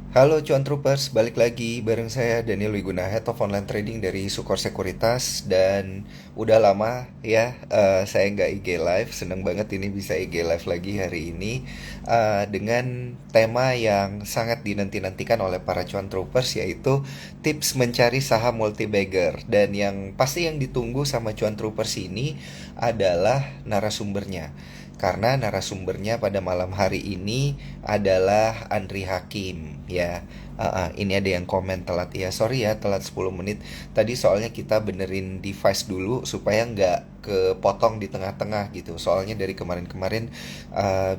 Halo Cuan Troopers, balik lagi bareng saya Daniel Wiguna, Head of Online Trading dari Sukor Sekuritas. Dan udah lama ya saya nggak IG Live. Seneng banget ini bisa IG Live lagi hari ini dengan tema yang sangat dinanti-nantikan oleh para Cuan Troopers, yaitu tips mencari saham multi-bagger. Dan yang pasti yang ditunggu sama Cuan Troopers ini adalah narasumbernya, karena narasumbernya pada malam hari ini adalah Andri Hakim ya. Ini ada yang komen telat ya, sorry ya telat 10 menit tadi, soalnya kita benerin device dulu supaya nggak kepotong di tengah-tengah gitu, soalnya dari kemarin-kemarin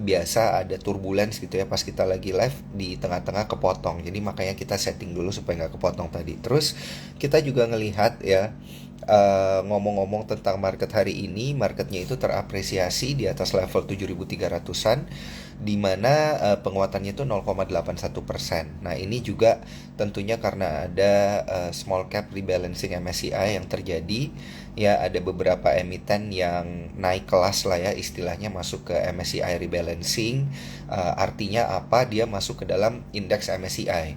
biasa ada turbulence gitu ya pas kita lagi live, di tengah-tengah kepotong, jadi makanya kita setting dulu supaya nggak kepotong tadi. Terus kita juga ngelihat ya, ngomong-ngomong tentang market hari ini, marketnya itu terapresiasi di atas level 7.300-an, di mana penguatannya itu 0,81%. Nah, ini juga tentunya karena ada small cap rebalancing MSCI yang terjadi. Ya, ada beberapa emiten yang naik kelas lah ya, istilahnya masuk ke MSCI rebalancing. Artinya apa? Dia masuk ke dalam indeks MSCI.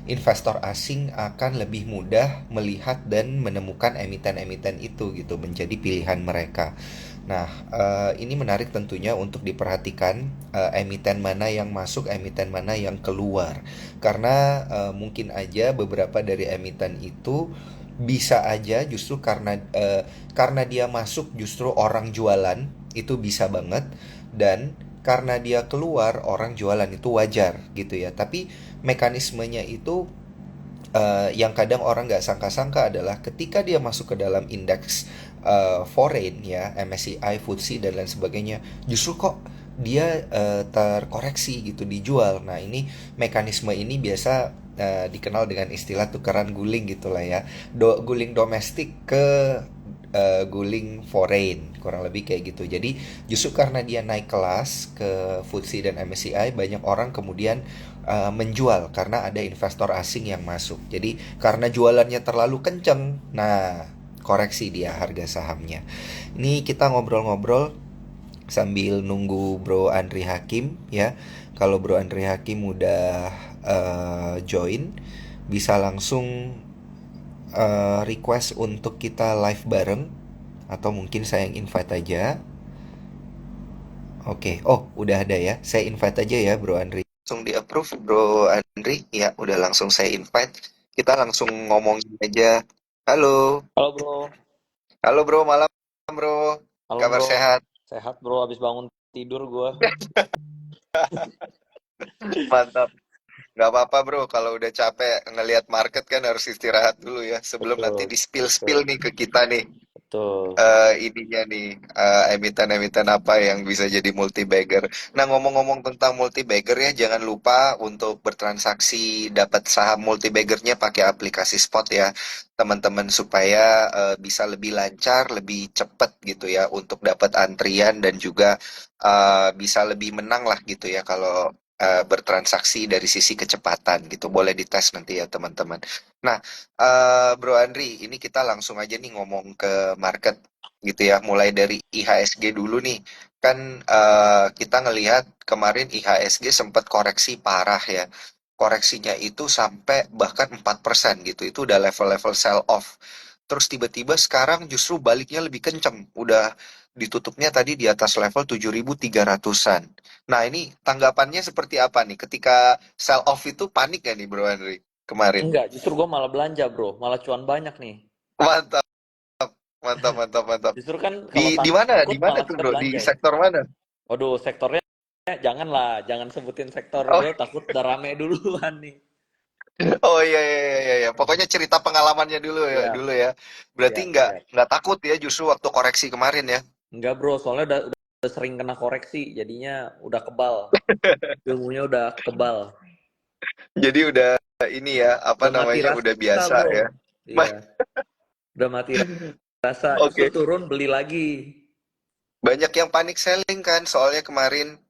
Investor asing akan lebih mudah melihat dan menemukan emiten-emiten itu gitu, menjadi pilihan mereka. Nah, ini menarik tentunya untuk diperhatikan, emiten mana yang masuk, emiten mana yang keluar. Karena mungkin aja beberapa dari emiten itu bisa aja justru karena dia masuk justru orang jualan, itu bisa banget. Dan karena dia keluar orang jualan, itu wajar gitu ya. Tapi mekanismenya itu, yang kadang orang nggak sangka-sangka adalah ketika dia masuk ke dalam indeks foreign ya, MSCI, FTSE dan lain sebagainya, justru kok dia terkoreksi gitu, dijual. Nah, ini mekanisme ini biasa dikenal dengan istilah tukeran guling gitulah ya. Guling domestik ke guling foreign, kurang lebih kayak gitu. Jadi justru karena dia naik kelas ke FTSE dan MSCI, banyak orang kemudian menjual karena ada investor asing yang masuk. Jadi karena jualannya terlalu kenceng, nah koreksi dia harga sahamnya. Ini kita ngobrol-ngobrol sambil nunggu Bro Andri Hakim ya. Kalau Bro Andri Hakim udah join, bisa langsung request untuk kita live bareng, atau mungkin saya yang invite aja. Oke, oh udah ada ya. Saya invite aja ya Bro Andri. Langsung di approve Bro Andri. Ya, udah langsung saya invite. Kita langsung ngomongin aja. Halo. Halo bro, Halo Bro, malam Bro. malam Kabar bro, sehat? sehat bro, habis bangun tidur gua. Mantap. Nggak apa-apa Bro, kalau udah capek ngelihat market kan harus istirahat dulu ya. Sebelum nanti Betul, di-spill-spill betul, nih ke kita nih. betul. Ininya nih, emiten-emiten apa yang bisa jadi multi bagger. Nah, ngomong-ngomong tentang multi bagger ya, jangan lupa untuk bertransaksi dapat saham multi baggernya pakai aplikasi spot ya, teman-teman, supaya bisa lebih lancar, lebih cepat gitu ya untuk dapat antrian, dan juga bisa lebih menang lah gitu ya kalau bertransaksi dari sisi kecepatan gitu. Boleh dites nanti ya teman-teman. Nah, Bro Andri, ini kita langsung aja nih ngomong ke market gitu ya, mulai dari IHSG dulu nih. Kan kita ngelihat kemarin IHSG sempat koreksi parah ya. Koreksinya itu sampai bahkan 4% gitu. Itu udah level-level sell off. Terus tiba-tiba sekarang justru baliknya lebih kenceng. Udah ditutupnya tadi di atas level 7.300-an. Nah, ini tanggapannya seperti apa nih? Ketika sell off itu panik gak nih Bro Andri kemarin? Enggak, justru gua malah belanja bro, malah cuan banyak nih. Mantap, mantap, mantap, mantap. Justru kan kalau Di mana? Di takut mana malah tuh kita bro? Di belanja ya. sektor mana? Waduh, sektornya janganlah, jangan sebutin sektor Oh, bro, takut udah rame duluan nih. oh iya, iya, iya, iya, iya. Pokoknya cerita pengalamannya dulu ya, Siap, dulu ya. Berarti siap, nggak siap. nggak takut ya justru waktu koreksi kemarin ya. Enggak bro, soalnya udah sering kena koreksi, jadinya udah kebal, ilmunya udah kebal, Jadi udah ini ya, apa udah mati namanya, udah rasa biasa bro. ya. Iya, udah mati rasa, justru Oke. turun beli lagi. Banyak yang panik selling kan soalnya kemarin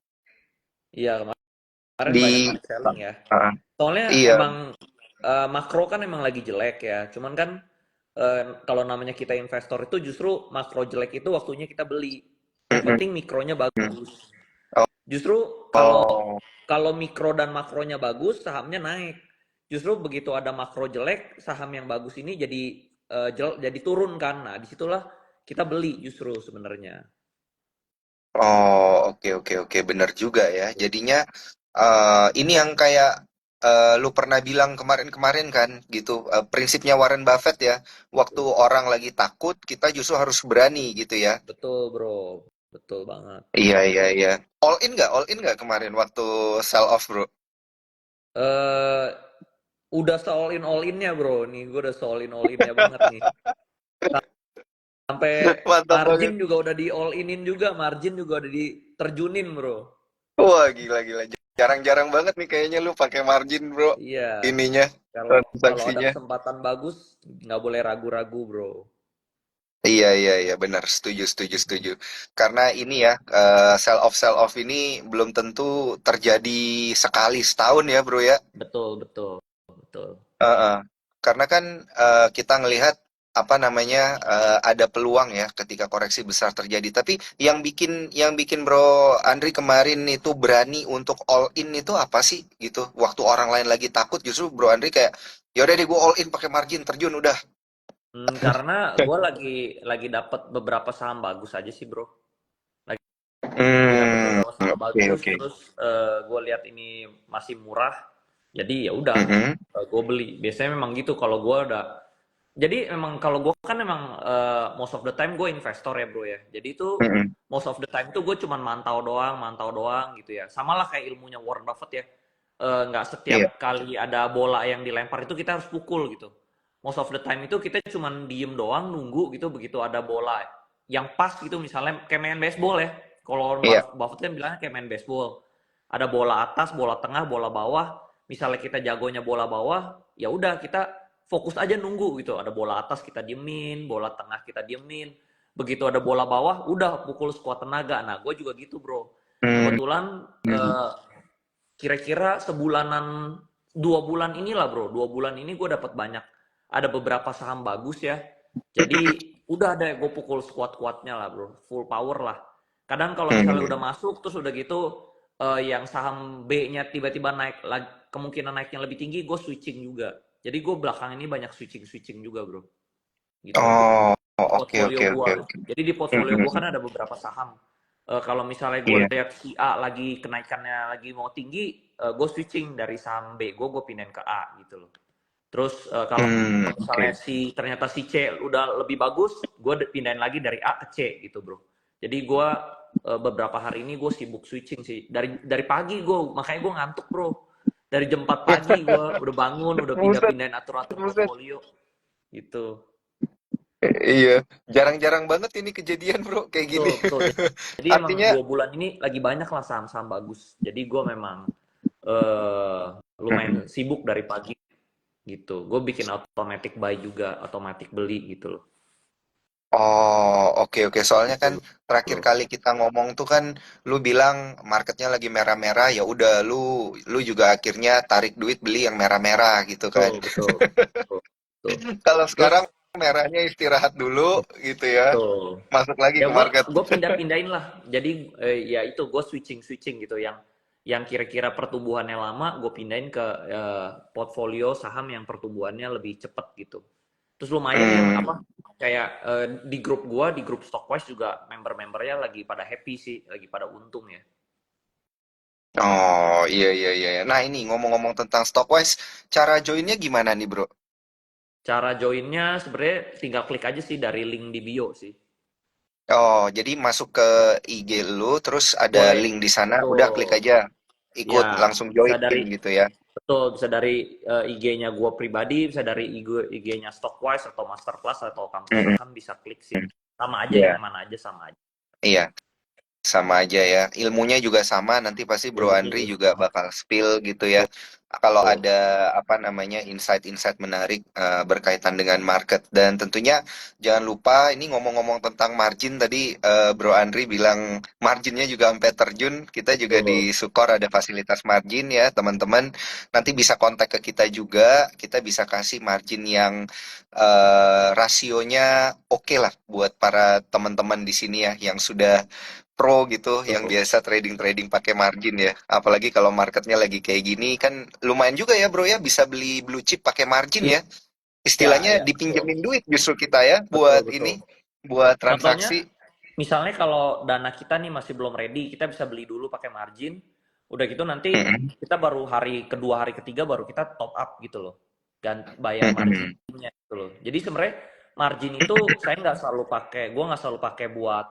Iya, kemarin banyak di panik selling ya. Ah, Soalnya iya. emang makro kan emang lagi jelek ya. Cuman kan kalau namanya kita investor itu justru makro jelek itu waktunya kita beli. Yang Mm-mm, penting mikronya mm. bagus. Justru kalau Oh, kalau mikro dan makronya bagus, sahamnya naik. Justru begitu ada makro jelek, saham yang bagus ini jadi turun kan. Nah, disitulah kita beli justru sebenarnya. oh, oke oke oke, bener juga ya. Jadinya ini yang kayak lu pernah bilang kemarin-kemarin kan, gitu. Prinsipnya Warren Buffett ya. Waktu orang lagi takut, kita justru harus berani gitu ya. Betul, bro. Betul banget. Iya iya iya. All in nggak? All in nggak kemarin waktu sell off bro? Eh udah all innya bro. Nih, gue udah all innya banget nih. Sampai Mantap margin banget. juga udah di all inin juga, margin juga udah diterjunin, bro. Wah gila gila. Jarang-jarang banget nih kayaknya lu pakai margin bro. Iya, Ininya kalau kalau ada transaksinya. kesempatan bagus, nggak boleh ragu-ragu, bro. Iya iya iya benar setuju setuju setuju. Karena ini ya sell off ini belum tentu terjadi sekali setahun ya bro ya. Betul, betul, betul. Heeh. Karena kan kita ngelihat apa namanya ada peluang ya ketika koreksi besar terjadi. Tapi yang bikin Bro Andri kemarin itu berani untuk all in itu apa sih gitu? Waktu orang lain lagi takut justru Bro Andri kayak ya udah deh gue all in pakai margin terjun udah. Karena gue lagi dapat beberapa saham bagus aja sih, bro. Lagi dapat Hmm, beberapa saham oke bagus, oke. terus gue lihat ini masih murah, jadi ya udah, Mm-mm, gue beli. Biasanya memang gitu kalau gue udah. Jadi emang kalau gue kan emang most of the time gue investor ya bro ya. Jadi itu mm-mm. most of the time tuh gue cuman mantau doang gitu ya. Sama lah kayak ilmunya Warren Buffett ya. Nggak setiap Iya. kali ada bola yang dilempar itu kita harus pukul gitu. Most of the time itu kita cuman diem doang nunggu gitu begitu ada bola yang pas gitu misalnya kayak main baseball ya. Kalau Warren Iya. Buffett kan bilangnya kayak main baseball. Ada bola atas, bola tengah, bola bawah. Misalnya kita jagonya bola bawah, ya udah kita fokus aja nunggu gitu. Ada bola atas kita diemin, bola tengah kita diemin. Begitu ada bola bawah, udah pukul sekuat tenaga. Nah, gue juga gitu bro. Hmm, Kebetulan hmm. kira-kira sebulanan, 2 bulan inilah bro. 2 bulan ini gue dapat banyak. Ada beberapa saham bagus ya. Jadi udah ada gue pukul sekuat-kuatnya lah bro. Full power lah. Kadang kalau misalnya udah Hmm. masuk, terus udah gitu yang saham B-nya tiba-tiba naik, kemungkinan naiknya lebih tinggi, gue switching juga. Jadi gue belakang ini banyak switching-switching juga bro. Gitu. Oh, Di oke portfolio oke gue. oke oke. Jadi di portfolio gue Hmm, kan ada beberapa saham. Kalau misalnya gue iya. lihat si A lagi kenaikannya lagi mau tinggi, gue switching dari saham B gue pindahin ke A gitu loh. Terus kalau Oke. misalnya ternyata si C udah lebih bagus, gue pindahin lagi dari A ke C gitu bro. Jadi gue beberapa hari ini gue sibuk switching sih. Dari pagi gue, makanya gue ngantuk bro. Dari jam 4 pagi gue udah bangun, udah Buset, pindahin atur-atur buset. portfolio gitu. Iya, jarang-jarang banget ini kejadian bro kayak gini. Betul, betul. Jadi emang Artinya, 2 bulan ini lagi banyak lah saham-saham bagus. Jadi gue memang eh lumayan mm-mm. sibuk dari pagi gitu. Gue bikin automatic buy juga, automatic beli gitu loh. Oh, oke oke. Soalnya Gitu, kan terakhir bro. kali kita ngomong tuh kan, lu bilang marketnya lagi merah-merah, ya udah lu juga akhirnya tarik duit beli yang merah-merah gitu kan. Betul, betul, betul, betul. Kalau Terus sekarang merahnya istirahat dulu gitu ya, betul. masuk lagi Ya ke market. gue pindahin lah. Jadi ya itu gue switching gitu yang kira-kira pertumbuhannya lama gue pindahin ke portfolio saham yang pertumbuhannya lebih cepat gitu. Terus lumayan yang Hmm. apa kayak di grup gua di grup Stockwise juga member-membernya lagi pada happy sih, lagi pada untung ya. Oh, iya iya iya. Nah, ini ngomong-ngomong tentang Stockwise, cara joinnya gimana nih, Bro? Cara joinnya sebenarnya tinggal klik aja sih dari link di bio sih. Oh, jadi masuk ke IG lu, terus ada Boleh. link di sana, udah klik Betul. aja, ikut Ya, langsung bisa join dari gitu ya. bisa dari IG-nya gua pribadi, bisa dari IG-nya Stockwise atau Masterclass atau Kampus Mm-mm. Saham bisa klik sih. Sama aja yang Iya, mana aja sama aja. iya. Sama aja ya. Ilmunya juga sama, nanti pasti Bro Ilmunya Andri juga juga sama. bakal spill gitu ya. Betul. Kalau Betul. ada apa namanya insight-insight menarik berkaitan dengan market dan tentunya jangan lupa ini ngomong-ngomong tentang margin tadi Bro Andri bilang marginnya juga sampai terjun. Kita juga Betul. di Sukor ada fasilitas margin ya, teman-teman. Nanti bisa kontak ke kita juga. Kita bisa kasih margin yang rasionya oke lah buat para teman-teman di sini ya yang sudah pro gitu yang Betul. biasa trading-trading pakai margin ya. Apalagi kalau marketnya lagi kayak gini kan lumayan juga ya bro ya bisa beli blue chip pakai margin Iya, ya. ya, Istilahnya ya, betul. dipinjemin duit justru kita ya Betul, buat betul. ini, buat Contohnya, transaksi. misalnya kalau dana kita nih masih belum ready, kita bisa beli dulu pakai margin. Udah gitu nanti Mm-mm, kita baru hari kedua, hari ketiga baru kita top up gitu loh. Dan bayar mm-mm, marginnya gitu loh. Jadi sebenarnya margin itu saya nggak selalu pakai, gue nggak selalu pakai buat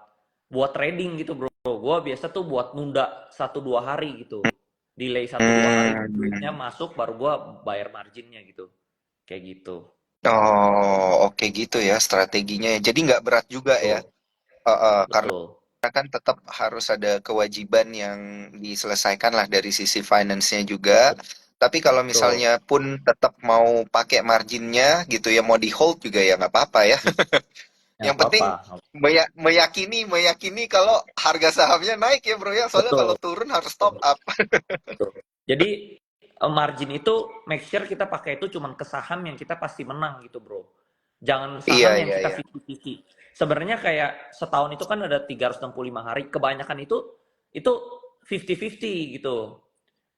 buat trading gitu bro. Gue biasa tuh buat nunda satu dua hari gitu. Delay satu dua hari duitnya mm. masuk baru gue bayar marginnya gitu. Kayak gitu. Oh, oke gitu ya strateginya ya. Jadi nggak berat juga ya. Betul, Karena betul, kan tetap harus ada kewajiban yang diselesaikan lah dari sisi finance-nya juga. Tapi kalau betul. misalnya pun tetap mau pakai marginnya gitu ya, mau di hold juga ya nggak apa-apa ya. Ya Yang penting apa-apa. meyakini kalau harga sahamnya naik ya bro ya. Soalnya kalau Betul. turun harus top up. Betul. Jadi margin itu make sure kita pakai itu cuman ke saham yang kita pasti menang gitu bro. Jangan Iya, saham yang iya, kita iya. 50-50. Sebenarnya kayak setahun itu kan ada 365 hari. Kebanyakan itu 50-50 gitu.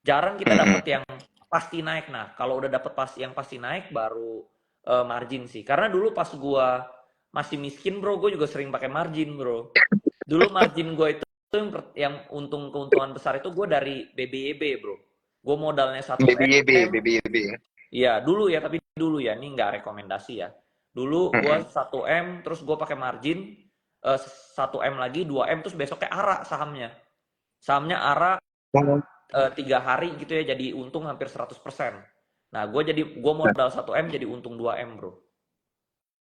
Jarang kita dapat Mm-mm. yang pasti naik. Nah, kalau udah dapat pas yang pasti naik baru margin sih. Karena dulu pas gua masih miskin bro, gue juga sering pakai margin bro. Dulu margin gue itu yang untung keuntungan besar itu gue dari BBYB bro. Gue modalnya 1 BBYB, M. BBYB. Iya dulu ya, tapi dulu ya, ini nggak rekomendasi ya. Dulu gue Mm-mm. 1 M, terus gue pakai margin 1 M lagi, 2 M, terus besoknya ARA sahamnya. Sahamnya ARA 3 hari gitu ya, jadi untung hampir 100%. Nah, gue modal 1 M jadi untung 2 M bro.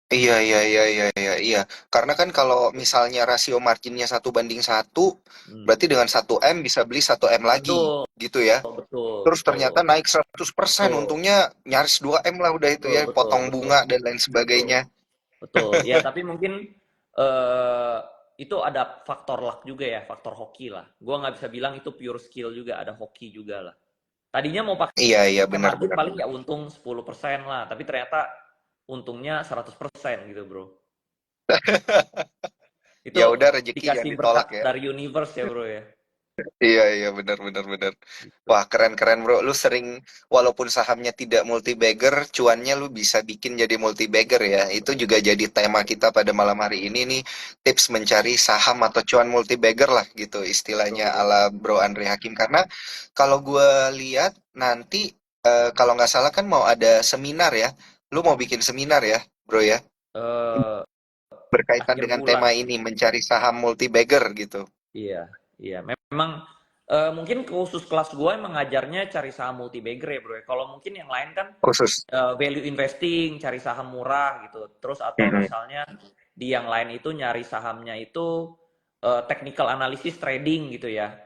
Iya, iya, iya, iya, iya, iya. Karena kan kalau misalnya rasio marginnya 1:1, Hmm. berarti dengan 1 M bisa beli 1 M lagi, Betul, gitu ya. betul, Terus betul, ternyata naik 100%, betul, untungnya nyaris 2 M lah udah itu betul, ya, betul, potong betul, bunga dan lain betul. sebagainya. Betul, ya tapi mungkin eh itu ada faktor luck juga ya, faktor hoki lah. Gua nggak bisa bilang itu pure skill juga, ada hoki juga lah. Tadinya mau Iya, iya, pakai benar, margin benar, paling benar. ya untung 10% lah, tapi ternyata untungnya 100% gitu, Bro. Itu Ya udah rezeki jangan dikasih ditolak berkat ya. dari universe ya, Bro ya. Iya, iya, benar, benar, benar. Gitu. Wah, keren-keren bro. Lu sering, walaupun sahamnya tidak multi bagger, cuannya lu bisa bikin jadi multi bagger ya. Itu juga jadi tema kita pada malam hari ini nih. Tips mencari saham atau cuan multi bagger lah gitu istilahnya Betul. ala Bro Andre Hakim. Karena kalau gue lihat nanti, kalau nggak salah kan mau ada seminar ya. Lu mau bikin seminar ya bro ya. Eh Berkaitan akhir dengan bulan tema sih. ini, mencari saham multi bagger gitu. Iya, iya. Memang mungkin khusus kelas gue emang ngajarnya cari saham multi bagger ya, Bro ya. Kalau mungkin yang lain kan Khusus. value investing, cari saham murah gitu. Terus atau Mm-mm. misalnya di yang lain itu nyari sahamnya itu technical analysis trading gitu ya.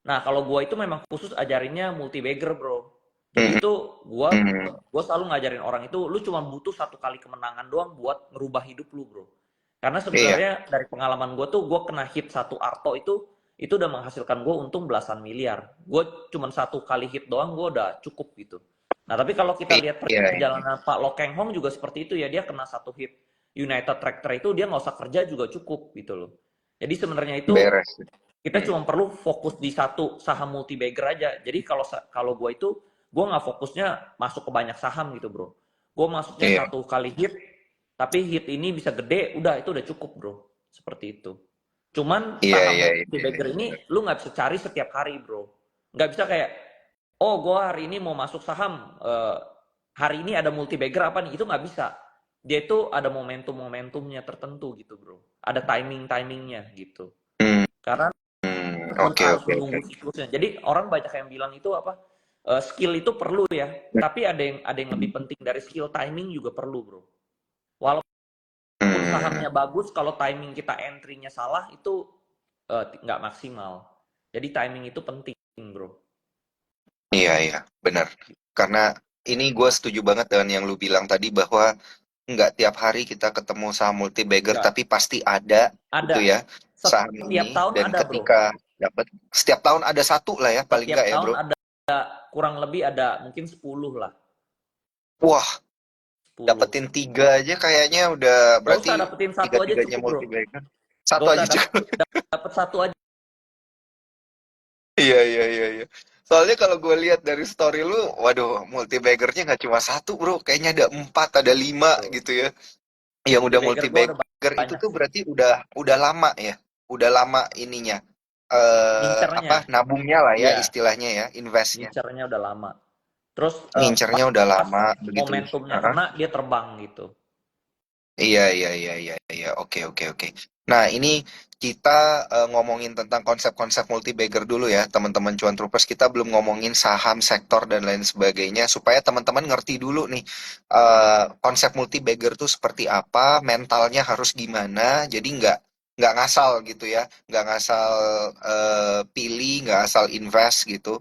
Nah, kalau gua itu memang khusus ajarinnya multi bagger, Bro. Jadi Mm-mm. itu gua Mm-mm. gua selalu ngajarin orang itu lu cuma butuh 1 kali kemenangan doang buat ngerubah hidup lu, Bro. Karena Iya. sebenarnya dari pengalaman gue tuh gue kena hit satu arto itu udah menghasilkan gue untung belasan miliar. Gue cuma 1 kali hit doang gue udah cukup gitu. Nah tapi kalau kita lihat Iya, iya. perjalanan Pak Lo Keng Hong juga seperti itu ya, dia kena 1 hit United Tractor itu dia nggak usah kerja juga cukup gitu loh. Jadi sebenarnya itu Beres. kita cuma perlu fokus di satu saham multi bagger aja. Jadi kalau kalau gue itu gue nggak fokusnya masuk ke banyak saham gitu bro. Gue masuknya Iya, 1 kali hit, tapi hit ini bisa gede, udah itu udah cukup bro. Seperti itu. Cuman iya, saham iya, multi iya, bagger iya. ini lu nggak bisa cari setiap hari bro. Nggak bisa kayak, oh gue hari ini mau masuk saham, hari ini ada multi bagger apa nih? Itu nggak bisa. Dia itu ada momentum-momentumnya tertentu gitu bro. Ada timing-timingnya gitu. Hmm, Karena oke, harus oke, oke. menunggu siklusnya. Jadi orang banyak yang bilang itu apa? Skill itu perlu ya, tapi ada yang lebih penting dari skill, timing juga perlu, Bro. Walaupun Hmm, sahamnya bagus, kalau timing kita entry-nya salah itu nggak maksimal. Jadi timing itu penting, Bro. iya, iya, benar. Karena ini gue setuju banget dengan yang lu bilang tadi bahwa nggak tiap hari kita ketemu saham multi bagger, Nggak tapi pasti ada gitu ada. ya saham Setiap ini. tahun Dan ada, Bro. ketika dapat setiap tahun ada satu lah ya paling Setiap nggak ya tahun bro. ada kurang lebih ada mungkin 10 lah. Wah, 10. dapetin tiga aja kayaknya udah Gak berarti usah dapetin satu tiga aja tiganya cukup, Bro. multi bagger. Satu Gak usah aja cukup. dapet satu aja Iya, iya, iya, iya. Soalnya kalau gue lihat dari story lu, waduh, multi baggernya nggak cuma satu bro, kayaknya ada empat, ada lima Tuh. gitu ya. Yang udah Multi-bagger multi gue udah bagger itu banyak tuh sih. berarti udah lama ya, udah lama ininya, apa Ngincernya, nabungnya lah ya iya, istilahnya ya, investnya, ngincernya udah lama. Terus ngincernya udah pas lama begitu. momentumnya Heeh. kena, dia terbang gitu. Iya, iya, iya, iya, iya. Oke, oke, oke. Nah, ini kita ngomongin tentang konsep-konsep multi-bagger dulu ya, teman-teman Cuan Troopers. Kita belum ngomongin saham, sektor, dan lain sebagainya, supaya teman-teman ngerti dulu nih, konsep multi-bagger tuh seperti apa, mentalnya harus gimana, jadi nggak ngasal gitu ya, nggak ngasal pilih, nggak asal invest gitu,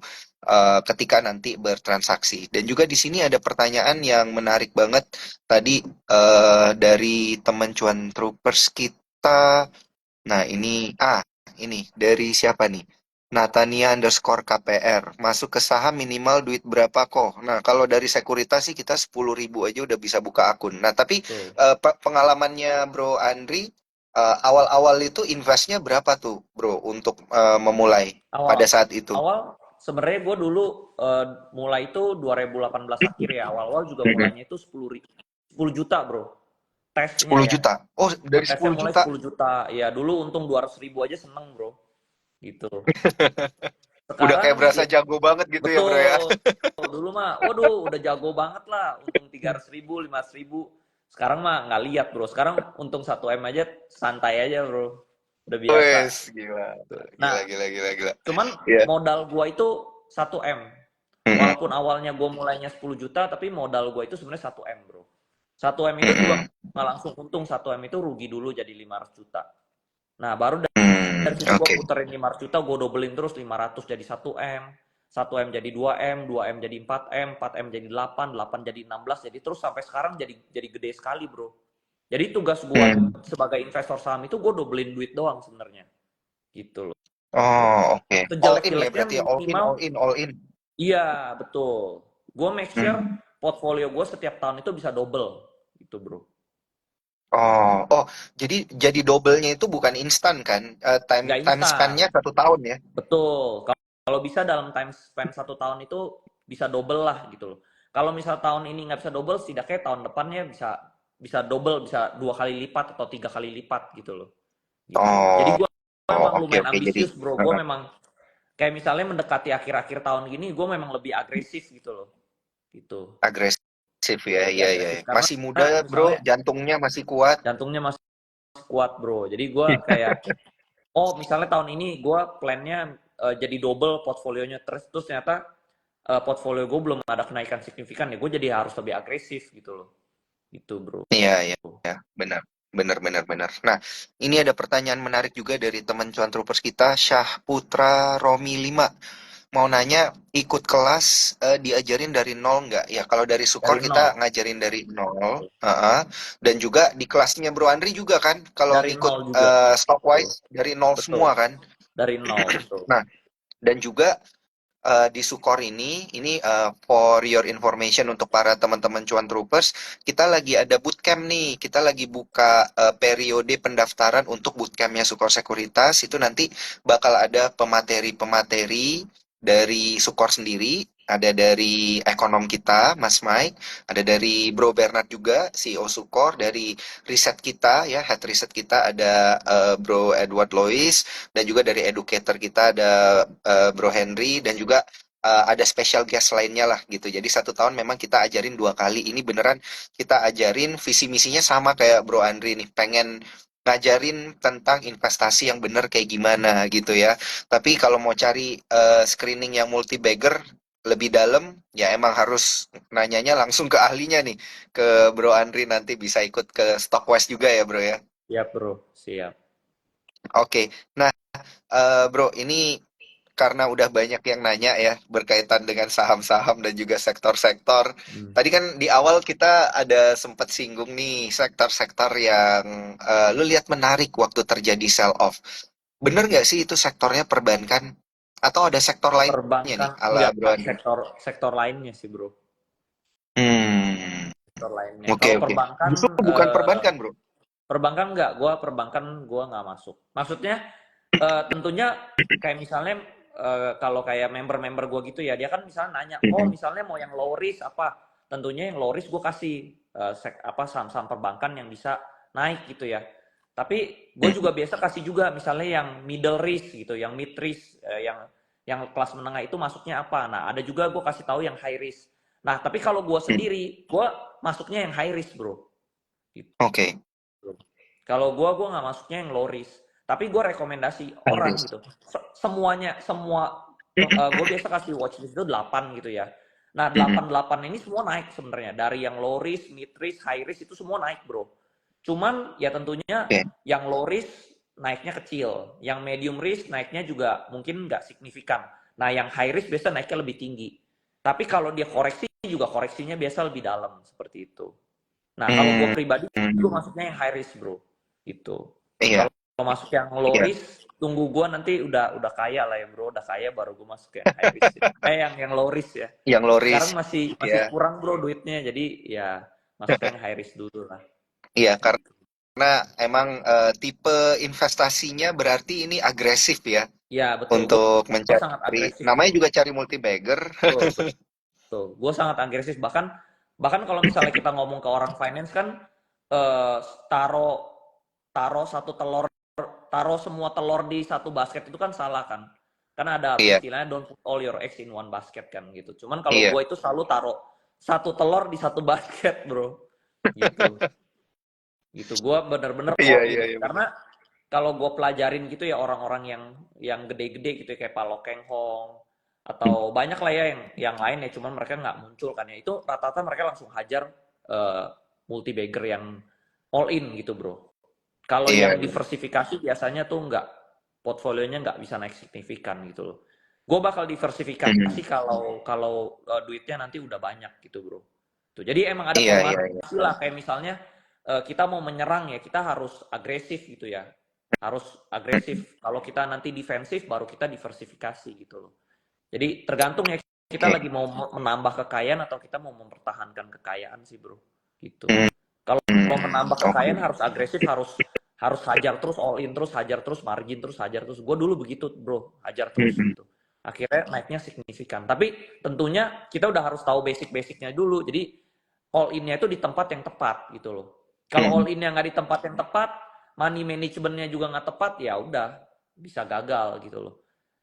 ketika nanti bertransaksi. Dan juga di sini ada pertanyaan yang menarik banget tadi dari teman Cuan Troopers kita. Nah, ini dari siapa nih? Natania underscore KPR. Masuk ke saham minimal duit berapa kok? Nah, kalau dari sekuritas sih kita 10.000 aja udah bisa buka akun. Nah, tapi Betul. pengalamannya Bro Andri, awal-awal itu investnya berapa tuh, Bro, untuk memulai Awal pada saat itu? awal sebenarnya gue dulu eh, mulai itu 2018 akhir ya. Awal-awal juga Mm-mm. mulainya itu 10 juta, Bro. Tesnya 10 ya. juta. Oh, dari Tesnya 10 mulai juta. 10 juta. Ya, dulu untung 200 ribu aja seneng, Bro. Gitu. Udah kayak Sekarang berasa ya jago banget gitu ya, Bro ya. betul. Dulu mah, waduh, udah jago banget lah. Untung 300 ribu, 500 ribu. Sekarang mah nggak lihat, Bro. Sekarang untung 1 M aja santai aja, Bro. Udah biasa. Wes, gila. Gila, Nah, gila, gila, gila. cuman Iya. modal gua itu 1 M. Mm-mm. Walaupun awalnya gua mulainya 10 juta, tapi modal gua itu sebenarnya 1 M, Bro. 1 M itu juga Mm-mm. nggak langsung untung, 1 M itu rugi dulu jadi 500 juta. Nah, baru dari situ gue Oke. puterin 500 juta, gue dobelin terus 500 jadi 1 M, 1 M jadi 2 M, 2 M jadi 4 M, 4 M jadi 8, 8 jadi 16, jadi terus sampai sekarang jadi gede sekali, Bro. Jadi tugas gue Hmm. sebagai investor saham itu gue dobelin duit doang sebenarnya. Gitu loh. Oh, oke. All in ya Sejelek-jeleknya berarti ya. All in, minimal, all in, all in. iya betul. Gue make sure Hmm. portfolio gue setiap tahun itu bisa double. Gitu, Bro. Oh, oh, jadi double-nya itu bukan instan kan? Time Nggak time instan. span-nya 1 tahun ya. Betul. Kalau bisa dalam time span 1 tahun itu bisa double lah gitu loh. Kalau misal tahun ini nggak bisa double, setidaknya tahun depannya bisa bisa double, bisa 2 kali lipat atau 3 kali lipat gitu loh. Gitu. Jadi Oh, gue oh, memang oke, lumayan oke. Jadi ambisius, bro. Gue memang kayak misalnya mendekati akhir-akhir tahun gini, gue memang lebih agresif gitu loh. Gitu. agresif ya, Lebih iya, iya, agresif iya. karena Masih muda, bro. misalnya Jantungnya masih kuat. jantungnya masih kuat, bro. Jadi gue kayak, oh misalnya tahun ini gue plannya jadi double portfolionya, terus ternyata portfolio gue belum ada kenaikan signifikan ya, gue jadi harus lebih agresif gitu loh, gitu, bro. Iya, iya, iya. Benar. Benar, benar, benar. Nah, ini ada pertanyaan menarik juga dari teman Cuan Troopers kita, Syah Putra Romi 5. Mau nanya, ikut kelas diajarin dari nol nggak? Ya, kalau dari Sukor Dari kita nol. ngajarin dari nol. Heeh. Dan juga di kelasnya Bro Andri juga kan, kalau Dari ngikut nol juga, betul. Stockwise dari nol Betul, semua kan. dari nol, betul. Nah, dan juga di Sukor ini for your information untuk para teman-teman Cuan Troopers, kita lagi ada bootcamp nih. Kita lagi buka periode pendaftaran untuk bootcampnya Sukor Sekuritas. Itu nanti bakal ada pemateri-pemateri dari Sukor sendiri. Ada dari ekonom kita, Mas Mike. Ada dari Bro Bernard juga, CEO Sukor. Dari riset kita, ya, head riset kita ada Bro Edward Lois. Dan juga dari educator kita ada Bro Henry, dan juga ada special guest lainnya lah gitu. Jadi 1 tahun memang kita ajarin 2 kali. Ini beneran kita ajarin visi misinya sama kayak Bro Andri nih. Pengen ngajarin tentang investasi yang bener kayak gimana gitu ya. Tapi kalau mau cari screening yang multi bagger lebih dalam, ya emang harus nanyanya langsung ke ahlinya nih, ke Bro Andri. Nanti bisa ikut ke Stockwise juga ya Bro ya. Siap, bro, siap. Oke, nah Bro, ini karena udah banyak yang nanya ya berkaitan dengan saham-saham dan juga sektor-sektor. Hmm. Tadi kan di awal kita ada sempat singgung nih sektor-sektor yang lu lihat menarik waktu terjadi sell off. Bener nggak sih itu sektornya perbankan? Atau ada sektor lainnya nih Perbankan ala enggak, Bro Andri? sektor sektor lainnya sih, bro. Hmm, Sektor lainnya, oke, kalau oke. perbankan Justru bukan perbankan, Bro. perbankan enggak, perbankan gua nggak masuk. Maksudnya tentunya kayak misalnya kalau kayak member-member gue gitu ya, dia kan misalnya nanya, oh Mhm. misalnya mau yang low risk apa, tentunya yang low risk gue kasih apa saham-saham perbankan yang bisa naik gitu ya. Tapi gue juga biasa kasih juga misalnya yang middle risk gitu, yang mid risk, yang kelas menengah itu masuknya apa. Nah ada juga gue kasih tahu yang high risk. Nah tapi kalau gue Mhm. sendiri, gue masuknya yang high risk bro. Gitu. Oke, Kalau gua nggak masuknya yang low risk, tapi gue rekomendasi orang Iris. gitu. Semuanya semua gue biasa kasih watchlist itu 8 gitu ya. Nah, Mhm. 8 ini semua naik sebenarnya. Dari yang low risk, mid risk, high risk itu semua naik, Bro. Cuman ya tentunya Oke. yang low risk naiknya kecil, yang medium risk naiknya juga mungkin nggak signifikan. Nah, yang high risk biasa naiknya lebih tinggi. Tapi kalau dia koreksi juga koreksinya biasa lebih dalam seperti itu. Nah, kalau gue Hmm. pribadi, gue Hmm. masuknya yang high risk, bro. Gitu. Iya, Kalau masuk yang low iya. risk, tunggu gue nanti udah kaya lah ya, bro. Udah kaya baru gue masuk yang high risk. Yang low risk ya. Yang Sekarang Loris, masih ya. kurang, bro, duitnya. Jadi ya masuk yang high risk dulu lah. Iya, Gitu. karena emang tipe investasinya berarti ini agresif ya Ya, betul. untuk Gue sangat mencari, agresif, namanya bro. juga cari multi bagger. Betul, betul. Gue sangat agresif. Bahkan kalau misalnya kita ngomong ke orang finance kan, eh, taro taro satu telur taruh semua telur di satu basket itu kan salah kan. Karena ada Iya, istilahnya don't put all your eggs in one basket kan gitu. Cuman kalau iya. gue itu selalu taruh satu telur di satu basket, bro. Gitu. Gitu. Gue bener-bener Iya, all iya, in. iya benar. Karena kalau gue pelajarin gitu ya orang-orang yang gede-gede gitu ya, kayak Palo Keng Hong atau banyak lah ya yang lain ya, cuman mereka nggak muncul kan ya. Itu rata-rata mereka langsung hajar multi bagger yang all in gitu, bro. Kalau Iya, yang iya. diversifikasi biasanya tuh nggak, portfolionya nggak bisa naik signifikan gitu loh. Gue bakal Mhm. diversifikasi kalau kalau duitnya nanti udah banyak gitu, bro. Tuh, jadi emang ada Iya, iya, iya. formasi lah, kayak misalnya kita mau menyerang ya kita harus agresif gitu ya. Harus Mhm. agresif. Kalau kita nanti defensif baru kita diversifikasi gitu loh. Jadi tergantung ya kita Oke. lagi mau menambah kekayaan atau kita mau mempertahankan kekayaan sih, bro. Gitu. Hmm. Kalau mau Hmm. menambah Oke. kekayaan harus agresif, harus harus hajar terus, all in terus, hajar terus, margin terus, hajar terus. Gue dulu begitu, bro, hajar terus Mhm. gitu. Akhirnya naiknya signifikan. Tapi tentunya kita udah harus tahu basic-basicnya dulu. Jadi all in-nya itu di tempat yang tepat gitu loh. Kalau all Mhm. in-nya nggak di tempat yang tepat, money management-nya juga nggak tepat, ya udah bisa gagal gitu loh.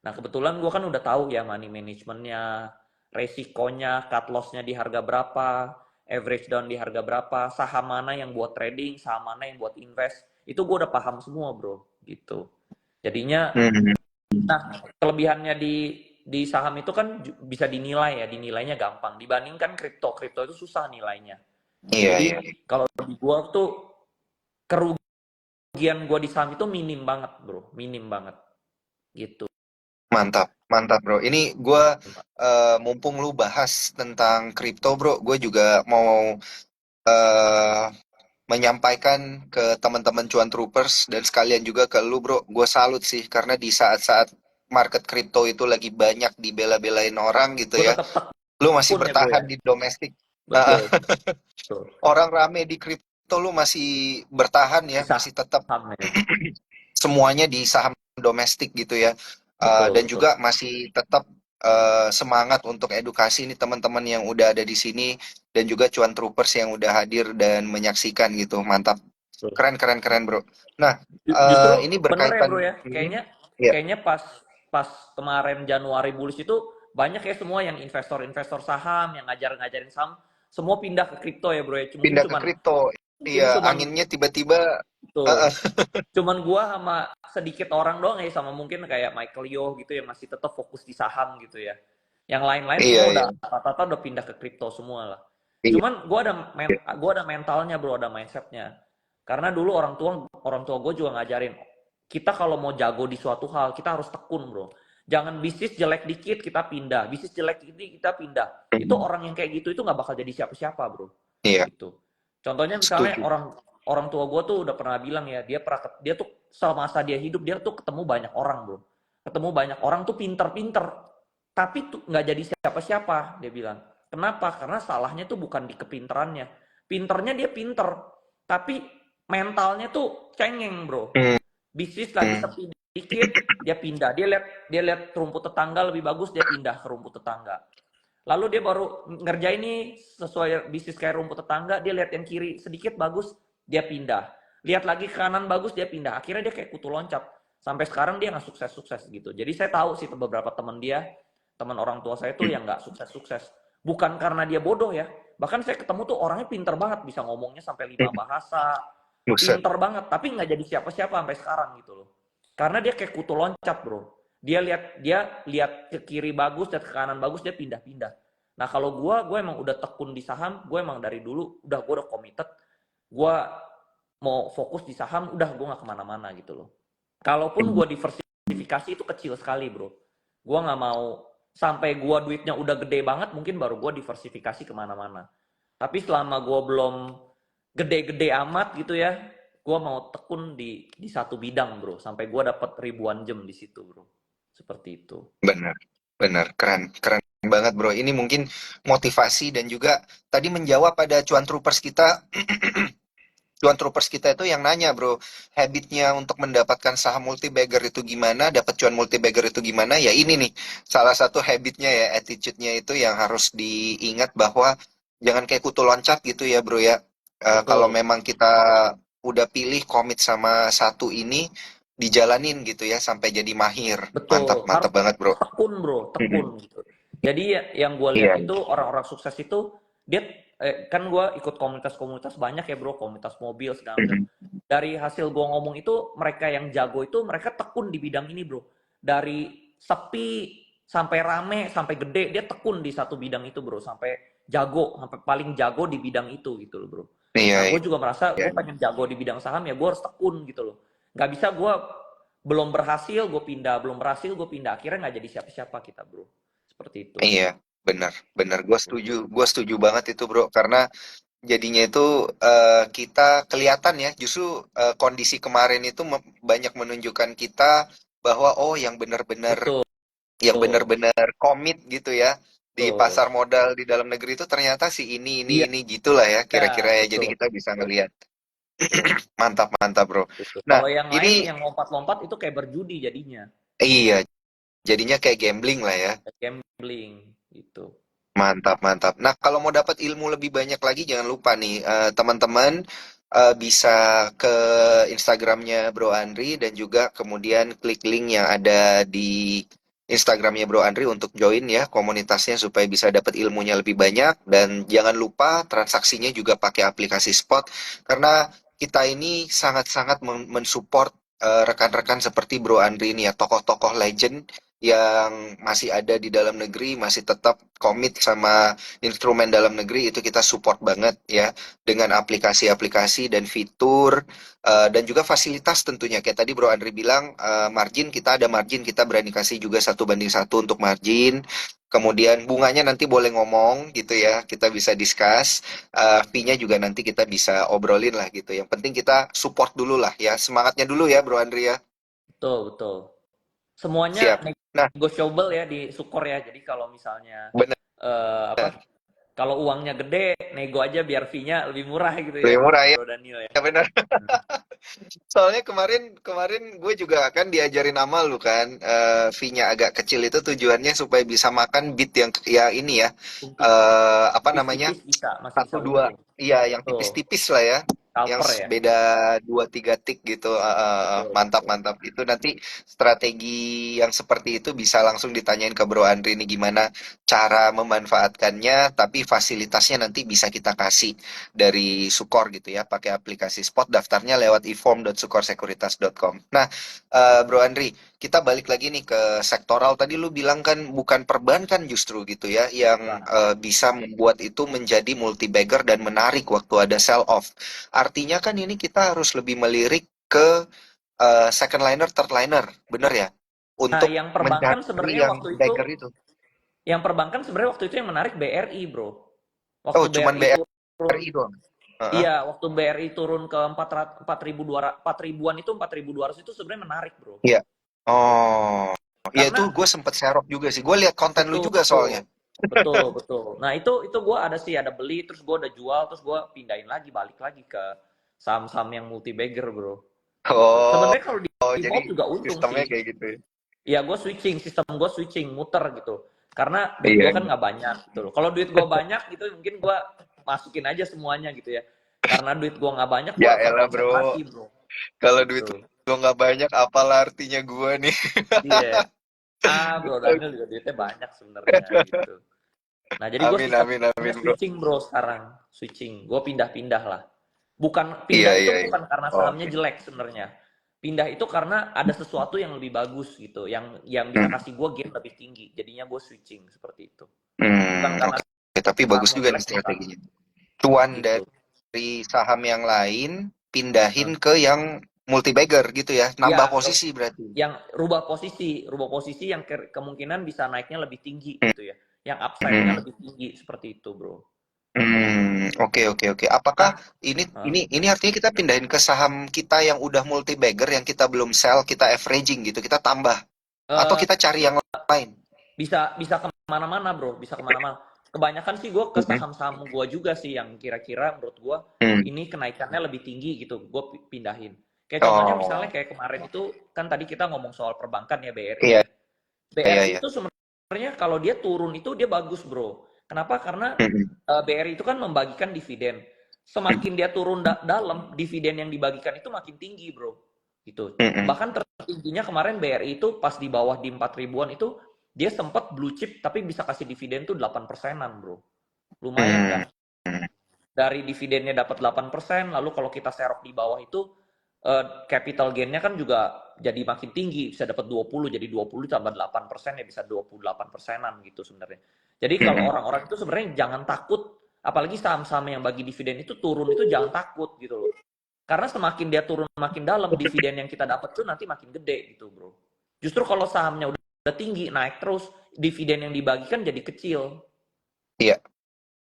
Nah kebetulan gue kan udah tahu ya money management-nya, resikonya, cut loss-nya di harga berapa, average down di harga berapa, saham mana yang buat trading, saham mana yang buat invest, itu gue udah paham semua, bro, gitu. Jadinya, Mhm. nah kelebihannya di saham itu kan bisa dinilai ya, dinilainya gampang. Dibandingkan kripto itu susah nilainya. Iya, Jadi iya. kalau di gue tuh kerugian gue di saham itu minim banget, bro, minim banget, gitu. Mantap, mantap bro. Ini gue mumpung lu bahas tentang kripto bro, gue juga mau eh, menyampaikan ke teman-teman cuan troopers dan sekalian juga ke lu bro. Gue salut sih karena di saat-saat market kripto itu lagi banyak dibela-belain orang gitu Gue ya, tetap lu masih tekun ya, bro ya. bertahan di domestik. Betul, betul. Orang rame di kripto lu masih bertahan Di ya, masih tetap saham ya. semuanya di saham domestik gitu ya. Betul, Dan betul. juga masih tetap semangat untuk edukasi nih teman-teman yang udah ada di sini dan juga cuan troopers yang udah hadir dan menyaksikan gitu. Mantap. Betul. Keren keren keren, Bro. Nah, Justru ini bener ya, bro berkaitan. ya. Mhm. Kayaknya Iya, kayaknya pas pas kemarin Januari bullish itu banyak ya semua yang investor-investor saham yang ngajarin saham semua pindah ke kripto ya, bro ya. Mungkin pindah ke cuman kripto. mungkin Iya, cuman anginnya tiba-tiba tuh uh, cuman gua sama sedikit orang doang ya, sama mungkin kayak Michael Yo gitu yang masih tetap fokus di saham gitu ya. Yang lain-lain iya semua iya udah rata-rata udah pindah ke kripto semua lah. iya. Cuman gua ada mentalnya, bro, ada mindsetnya. Karena dulu orang tua gue juga ngajarin kita kalau mau jago di suatu hal kita harus tekun, bro. Jangan bisnis jelek dikit kita pindah, bisnis jelek dikit kita pindah. Itu Mhm. orang yang kayak gitu itu nggak bakal jadi siapa-siapa, bro. Iya, Gitu. Contohnya misalnya setuju. orang orang tua gue tuh udah pernah bilang ya, dia tuh semasa dia hidup dia tuh ketemu banyak orang, bro. Ketemu banyak orang tuh pinter-pinter, tapi tuh nggak jadi siapa-siapa, dia bilang. Kenapa? Karena salahnya tuh bukan di kepinterannya. Pinternya dia pinter, tapi mentalnya tuh cengeng, bro. Hmm. Bisnis lagi sepi dikit dia pindah, dia lihat rumput tetangga lebih bagus, dia pindah ke rumput tetangga. Lalu dia baru ngerjain ini sesuai bisnis kayak rumput tetangga, dia lihat yang kiri sedikit bagus, dia pindah. Lihat lagi ke kanan bagus, dia pindah. Akhirnya dia kayak kutu loncat. Sampai sekarang dia nggak sukses-sukses gitu. Jadi saya tahu sih beberapa teman dia, teman orang tua saya tuh yang nggak sukses-sukses. Bukan karena dia bodoh ya. Bahkan saya ketemu tuh orangnya pinter banget, bisa ngomongnya sampai 5 bahasa. Buset. Pinter banget, tapi nggak jadi siapa-siapa sampai sekarang gitu loh. Karena dia kayak kutu loncat bro. Dia lihat ke kiri bagus dan ke kanan bagus, dia pindah-pindah. Nah kalau gue emang udah tekun di saham, gue emang dari dulu gue udah committed, gue mau fokus di saham, udah gue nggak kemana-mana gitu loh. Kalaupun gue diversifikasi itu kecil sekali bro. Gue nggak mau sampai gue duitnya udah gede banget, mungkin baru gue diversifikasi kemana-mana. Tapi selama gue belum gede-gede amat gitu ya, gue mau tekun di satu bidang bro, sampai gue dapat ribuan jam di situ bro, seperti itu. Benar, benar, keren, keren banget bro. Ini mungkin motivasi dan juga tadi menjawab pada cuan troopers kita. Cuan troopers kita itu yang nanya bro, habitnya untuk mendapatkan saham multi-bagger itu gimana, dapat cuan multi-bagger itu gimana? Ya ini nih, salah satu habitnya ya, attitude-nya itu yang harus diingat bahwa jangan kayak kutu loncat gitu ya bro ya. Kalau Betul, memang kita udah pilih komit sama satu ini, dijalanin gitu ya sampai jadi mahir. Mantap, betul. mantap Harus banget bro. tekun bro, tekun Mhm. gitu. Jadi yang gue lihat Iya, itu orang-orang sukses itu dia kan gue ikut komunitas-komunitas banyak ya bro, komunitas mobil segala macam. mhm. Dari hasil gue ngomong itu mereka yang jago itu mereka tekun di bidang ini bro. Dari sepi sampai rame sampai gede dia tekun di satu bidang itu bro, sampai jago, sampai paling jago di bidang itu gitu loh bro. Iya, Nah gue iya. juga merasa Iya. gue pengen jago di bidang saham ya gue harus tekun gitu loh. Nggak bisa gue belum berhasil gue pindah, belum berhasil gue pindah, akhirnya nggak jadi siapa-siapa kita bro, seperti itu. Iya, benar, benar. Gue setuju banget itu bro, karena jadinya itu kita kelihatan ya, justru kondisi kemarin itu banyak menunjukkan kita bahwa oh Betul, yang benar-benar komit gitu ya di betul. pasar modal di dalam negeri itu ternyata si Iya, ini gitulah ya kira-kira ya. Jadi betul, kita bisa betul, ngelihat betul. mantap mantap bro. Gitu. Nah Kalau yang lain ini yang lompat-lompat itu kayak berjudi jadinya, iya jadinya kayak gambling lah ya. kayak gambling gitu. Mantap, mantap. Nah, kalau mau dapat ilmu lebih banyak lagi, jangan lupa nih, teman-teman bisa ke Instagramnya Bro Andri dan juga kemudian klik link yang ada di Instagramnya Bro Andri untuk join ya komunitasnya supaya bisa dapat ilmunya lebih banyak dan jangan lupa transaksinya juga pakai aplikasi Spot karena kita ini sangat-sangat mensupport rekan-rekan seperti Bro Andri ini ya, tokoh-tokoh legend yang masih ada di dalam negeri masih tetap komit sama instrumen dalam negeri itu kita support banget ya dengan aplikasi-aplikasi dan fitur dan juga fasilitas tentunya kayak tadi Bro Andri bilang margin kita ada margin kita berani kasih juga 1:1 untuk margin kemudian bunganya nanti boleh ngomong gitu ya kita bisa discuss fee-nya juga nanti kita bisa obrolin lah gitu yang penting kita support dulu lah ya semangatnya dulu ya Bro Andri ya Betul, betul. Semuanya siap nah negotiable ya di Sukor ya. Jadi kalau misalnya benar apa? Kalau uangnya gede, nego aja biar fee-nya lebih murah gitu ya, lebih murah ya Bro Daniel ya. benar. Soalnya kemarin kemarin gue juga kan diajarin nama lu kan, fee-nya agak kecil itu tujuannya supaya bisa makan beat yang ya ini ya, Untung. apa namanya Tipis-tipis bisa, masih bisa satu dua untung. iya yang Betul. tipis-tipis lah ya yang Scalper ya. beda 2-3 tik gitu Betul, mantap betul. mantap itu nanti strategi yang seperti itu bisa langsung ditanyain ke Bro Andri ini gimana cara memanfaatkannya tapi fasilitasnya nanti bisa kita kasih dari Sukor gitu ya pakai aplikasi Spot daftarnya lewat e-form.sukorsekuritas.com. Nah Bro Andri kita balik lagi nih ke sektoral tadi lu bilang kan bukan perbankan justru gitu ya yang Bukan. bisa membuat itu menjadi multi bagger dan menarik waktu ada sell off. Artinya kan ini kita harus lebih melirik ke second liner, third liner, bener ya? Nah, Untuk yang perbankan mencari sebenarnya yang waktu itu, bagger itu. yang menarik BRI, bro. Oh, Waktu cuman BRI turun, BRI doang. Heeh. iya, waktu BRI turun ke 4 ribuan itu 4.200 itu sebenarnya menarik, bro. Iya. Oh, ya itu Karena gue sempet serok juga sih. Gue lihat konten lu betul, juga soalnya. betul, betul. Nah, itu gue ada beli, terus gue ada jual, terus gue pindahin lagi, balik lagi ke saham-saham yang multi bagger, bro. Oh, Sebenarnya kalau oh, di jadi hold juga untung sistemnya sih. kayak gitu ya. Ya gue switching, sistem gue switching, muter gitu. Karena duit Iya, gue kan iya. nggak banyak gitu loh. Kalau duit gue banyak gitu mungkin gue masukin aja semuanya gitu ya. Karena duit gue nggak banyak, gue Ya harus elah bro, berkonsentrasi bro. kalau duit Gitu. lo nggak banyak, apalah artinya gua nih. Iya. Bro Daniel juga duitnya banyak sebenarnya gitu. Nah, jadi gue Amin, amin, sistemnya amin bro. switching bro sekarang. Switching. Gue pindah-pindah lah. Bukan Iya, pindah itu iya, iya. bukan karena sahamnya Oke. jelek sebenarnya. Pindah itu karena ada sesuatu yang lebih bagus gitu, yang bisa Hmm, kasih gue gain lebih tinggi. Jadinya gue switching seperti itu. Bukan karena oke. Tapi bagus sahamnya juga nih jelek, bukan strateginya. Cuan gitu. dari saham yang lain, pindahin Nah, ke yang multi bagger gitu ya. Nambah ya posisi berarti. yang rubah posisi yang kemungkinan bisa naiknya lebih tinggi Hmm, gitu ya. Yang upside-nya hmm. lebih tinggi seperti itu, bro. Oke, oke, oke. Apakah Nah, ini eh, ini artinya kita pindahin ke saham kita yang udah multi bagger yang kita belum sell, kita averaging gitu, kita tambah atau eh, kita cari yang lain? bisa bisa kemana-mana bro, bisa kemana-mana. Kebanyakan sih gue ke Mhm. saham-saham gue juga sih yang kira-kira menurut gue Hmm. ini kenaikannya lebih tinggi gitu, gue pindahin. Kayak contohnya misalnya Oh, kayak kemarin itu kan tadi kita ngomong soal perbankan ya, BRI iya, ya. iya, BRI iya. itu sebenarnya kalau dia turun itu dia bagus bro. Kenapa? Karena Mhm. BRI itu kan membagikan dividen. Semakin dia turun dalam, dividen yang dibagikan itu makin tinggi bro. Gitu. Mhm. Bahkan tertingginya kemarin BRI itu pas di bawah di 4 ribuan itu dia sempat blue chip tapi bisa kasih dividen tuh 8 persenan bro. Lumayan Hmm. kan? Dari dividennya dapat 8%, lalu kalau kita serok di bawah itu capital gain-nya kan juga jadi makin tinggi, bisa dapat 20, jadi 20 tambah 8% ya bisa 28 persenan gitu sebenarnya. Jadi kalau Mhm. orang-orang itu sebenarnya jangan takut, apalagi saham-saham yang bagi dividen itu turun itu jangan takut gitu loh. Karena semakin dia turun makin dalam, dividen yang kita dapat tuh nanti makin gede gitu bro. Justru kalau sahamnya udah tinggi, naik terus, dividen yang dibagikan jadi kecil. Iya.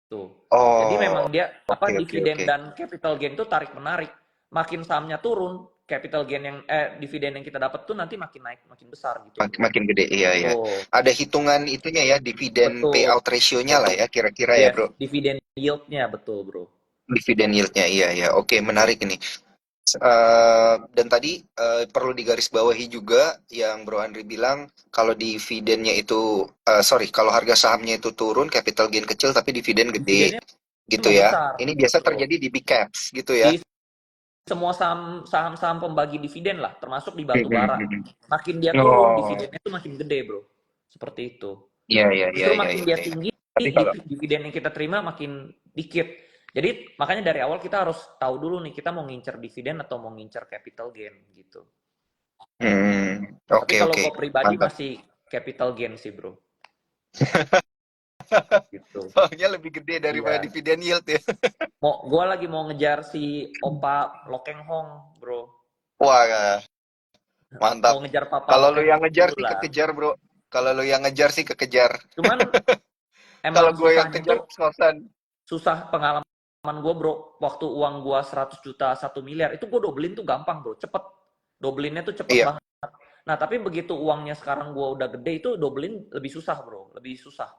Tuh. Jadi Oh, memang dia oke, oke, dividen oke. dan capital gain itu tarik menarik. Makin sahamnya turun, capital gain yang dividen yang kita dapat tuh nanti makin naik, makin besar gitu, Bro. Makin gede, iya, iya. Tuh, Ada hitungan itunya ya, dividen betul. payout ratio-nya lah ya, kira-kira ya, Yes, bro. dividen yield-nya betul, Bro. Dividen yield-nya, iya, iya. Oke, Tuh. menarik ini. Dan tadi perlu digarisbawahi juga yang Bro Andri bilang, kalau dividennya itu, sorry, kalau harga sahamnya itu turun, capital gain kecil tapi dividen gede, Dividennya gitu mau ya. besar, Ini biasa Bro. terjadi di big caps, gitu ya. Di semua saham-saham pembagi dividen lah, termasuk di batu Mhm, bara. mhm. Makin dia turun, Oh, dividennya itu makin gede, Bro. Seperti itu. iya, iya, iya, Justru iya, makin iya, dia iya. tinggi, Tapi kalau dividen yang kita terima makin dikit. Jadi makanya dari awal kita harus tahu dulu nih kita mau ngincer dividen atau mau ngincer capital gain gitu. Tapi oke, kalau oke, gue pribadi mantap. masih capital gain sih bro, gitu. Soalnya lebih gede daripada Iya. dividen yield ya. Gue lagi mau ngejar si Opa Lokeng Hong bro. Wah, mantap. Mau ngejar Papa Kalau lu Lokeng yang Hong ngejar dulu sih lah. kekejar, bro. Kalau lu yang ngejar sih kekejar. Cuman Kalau emang gue yang susahnya kejar tuh kosan. susah pengalaman gue bro. Waktu uang gue 100 juta 1 miliar itu gue dobelin tuh gampang bro, cepet. Dobelinnya tuh cepet Iya. banget. Nah, tapi begitu uangnya sekarang gua udah gede itu dobelin lebih susah, Bro. Lebih susah.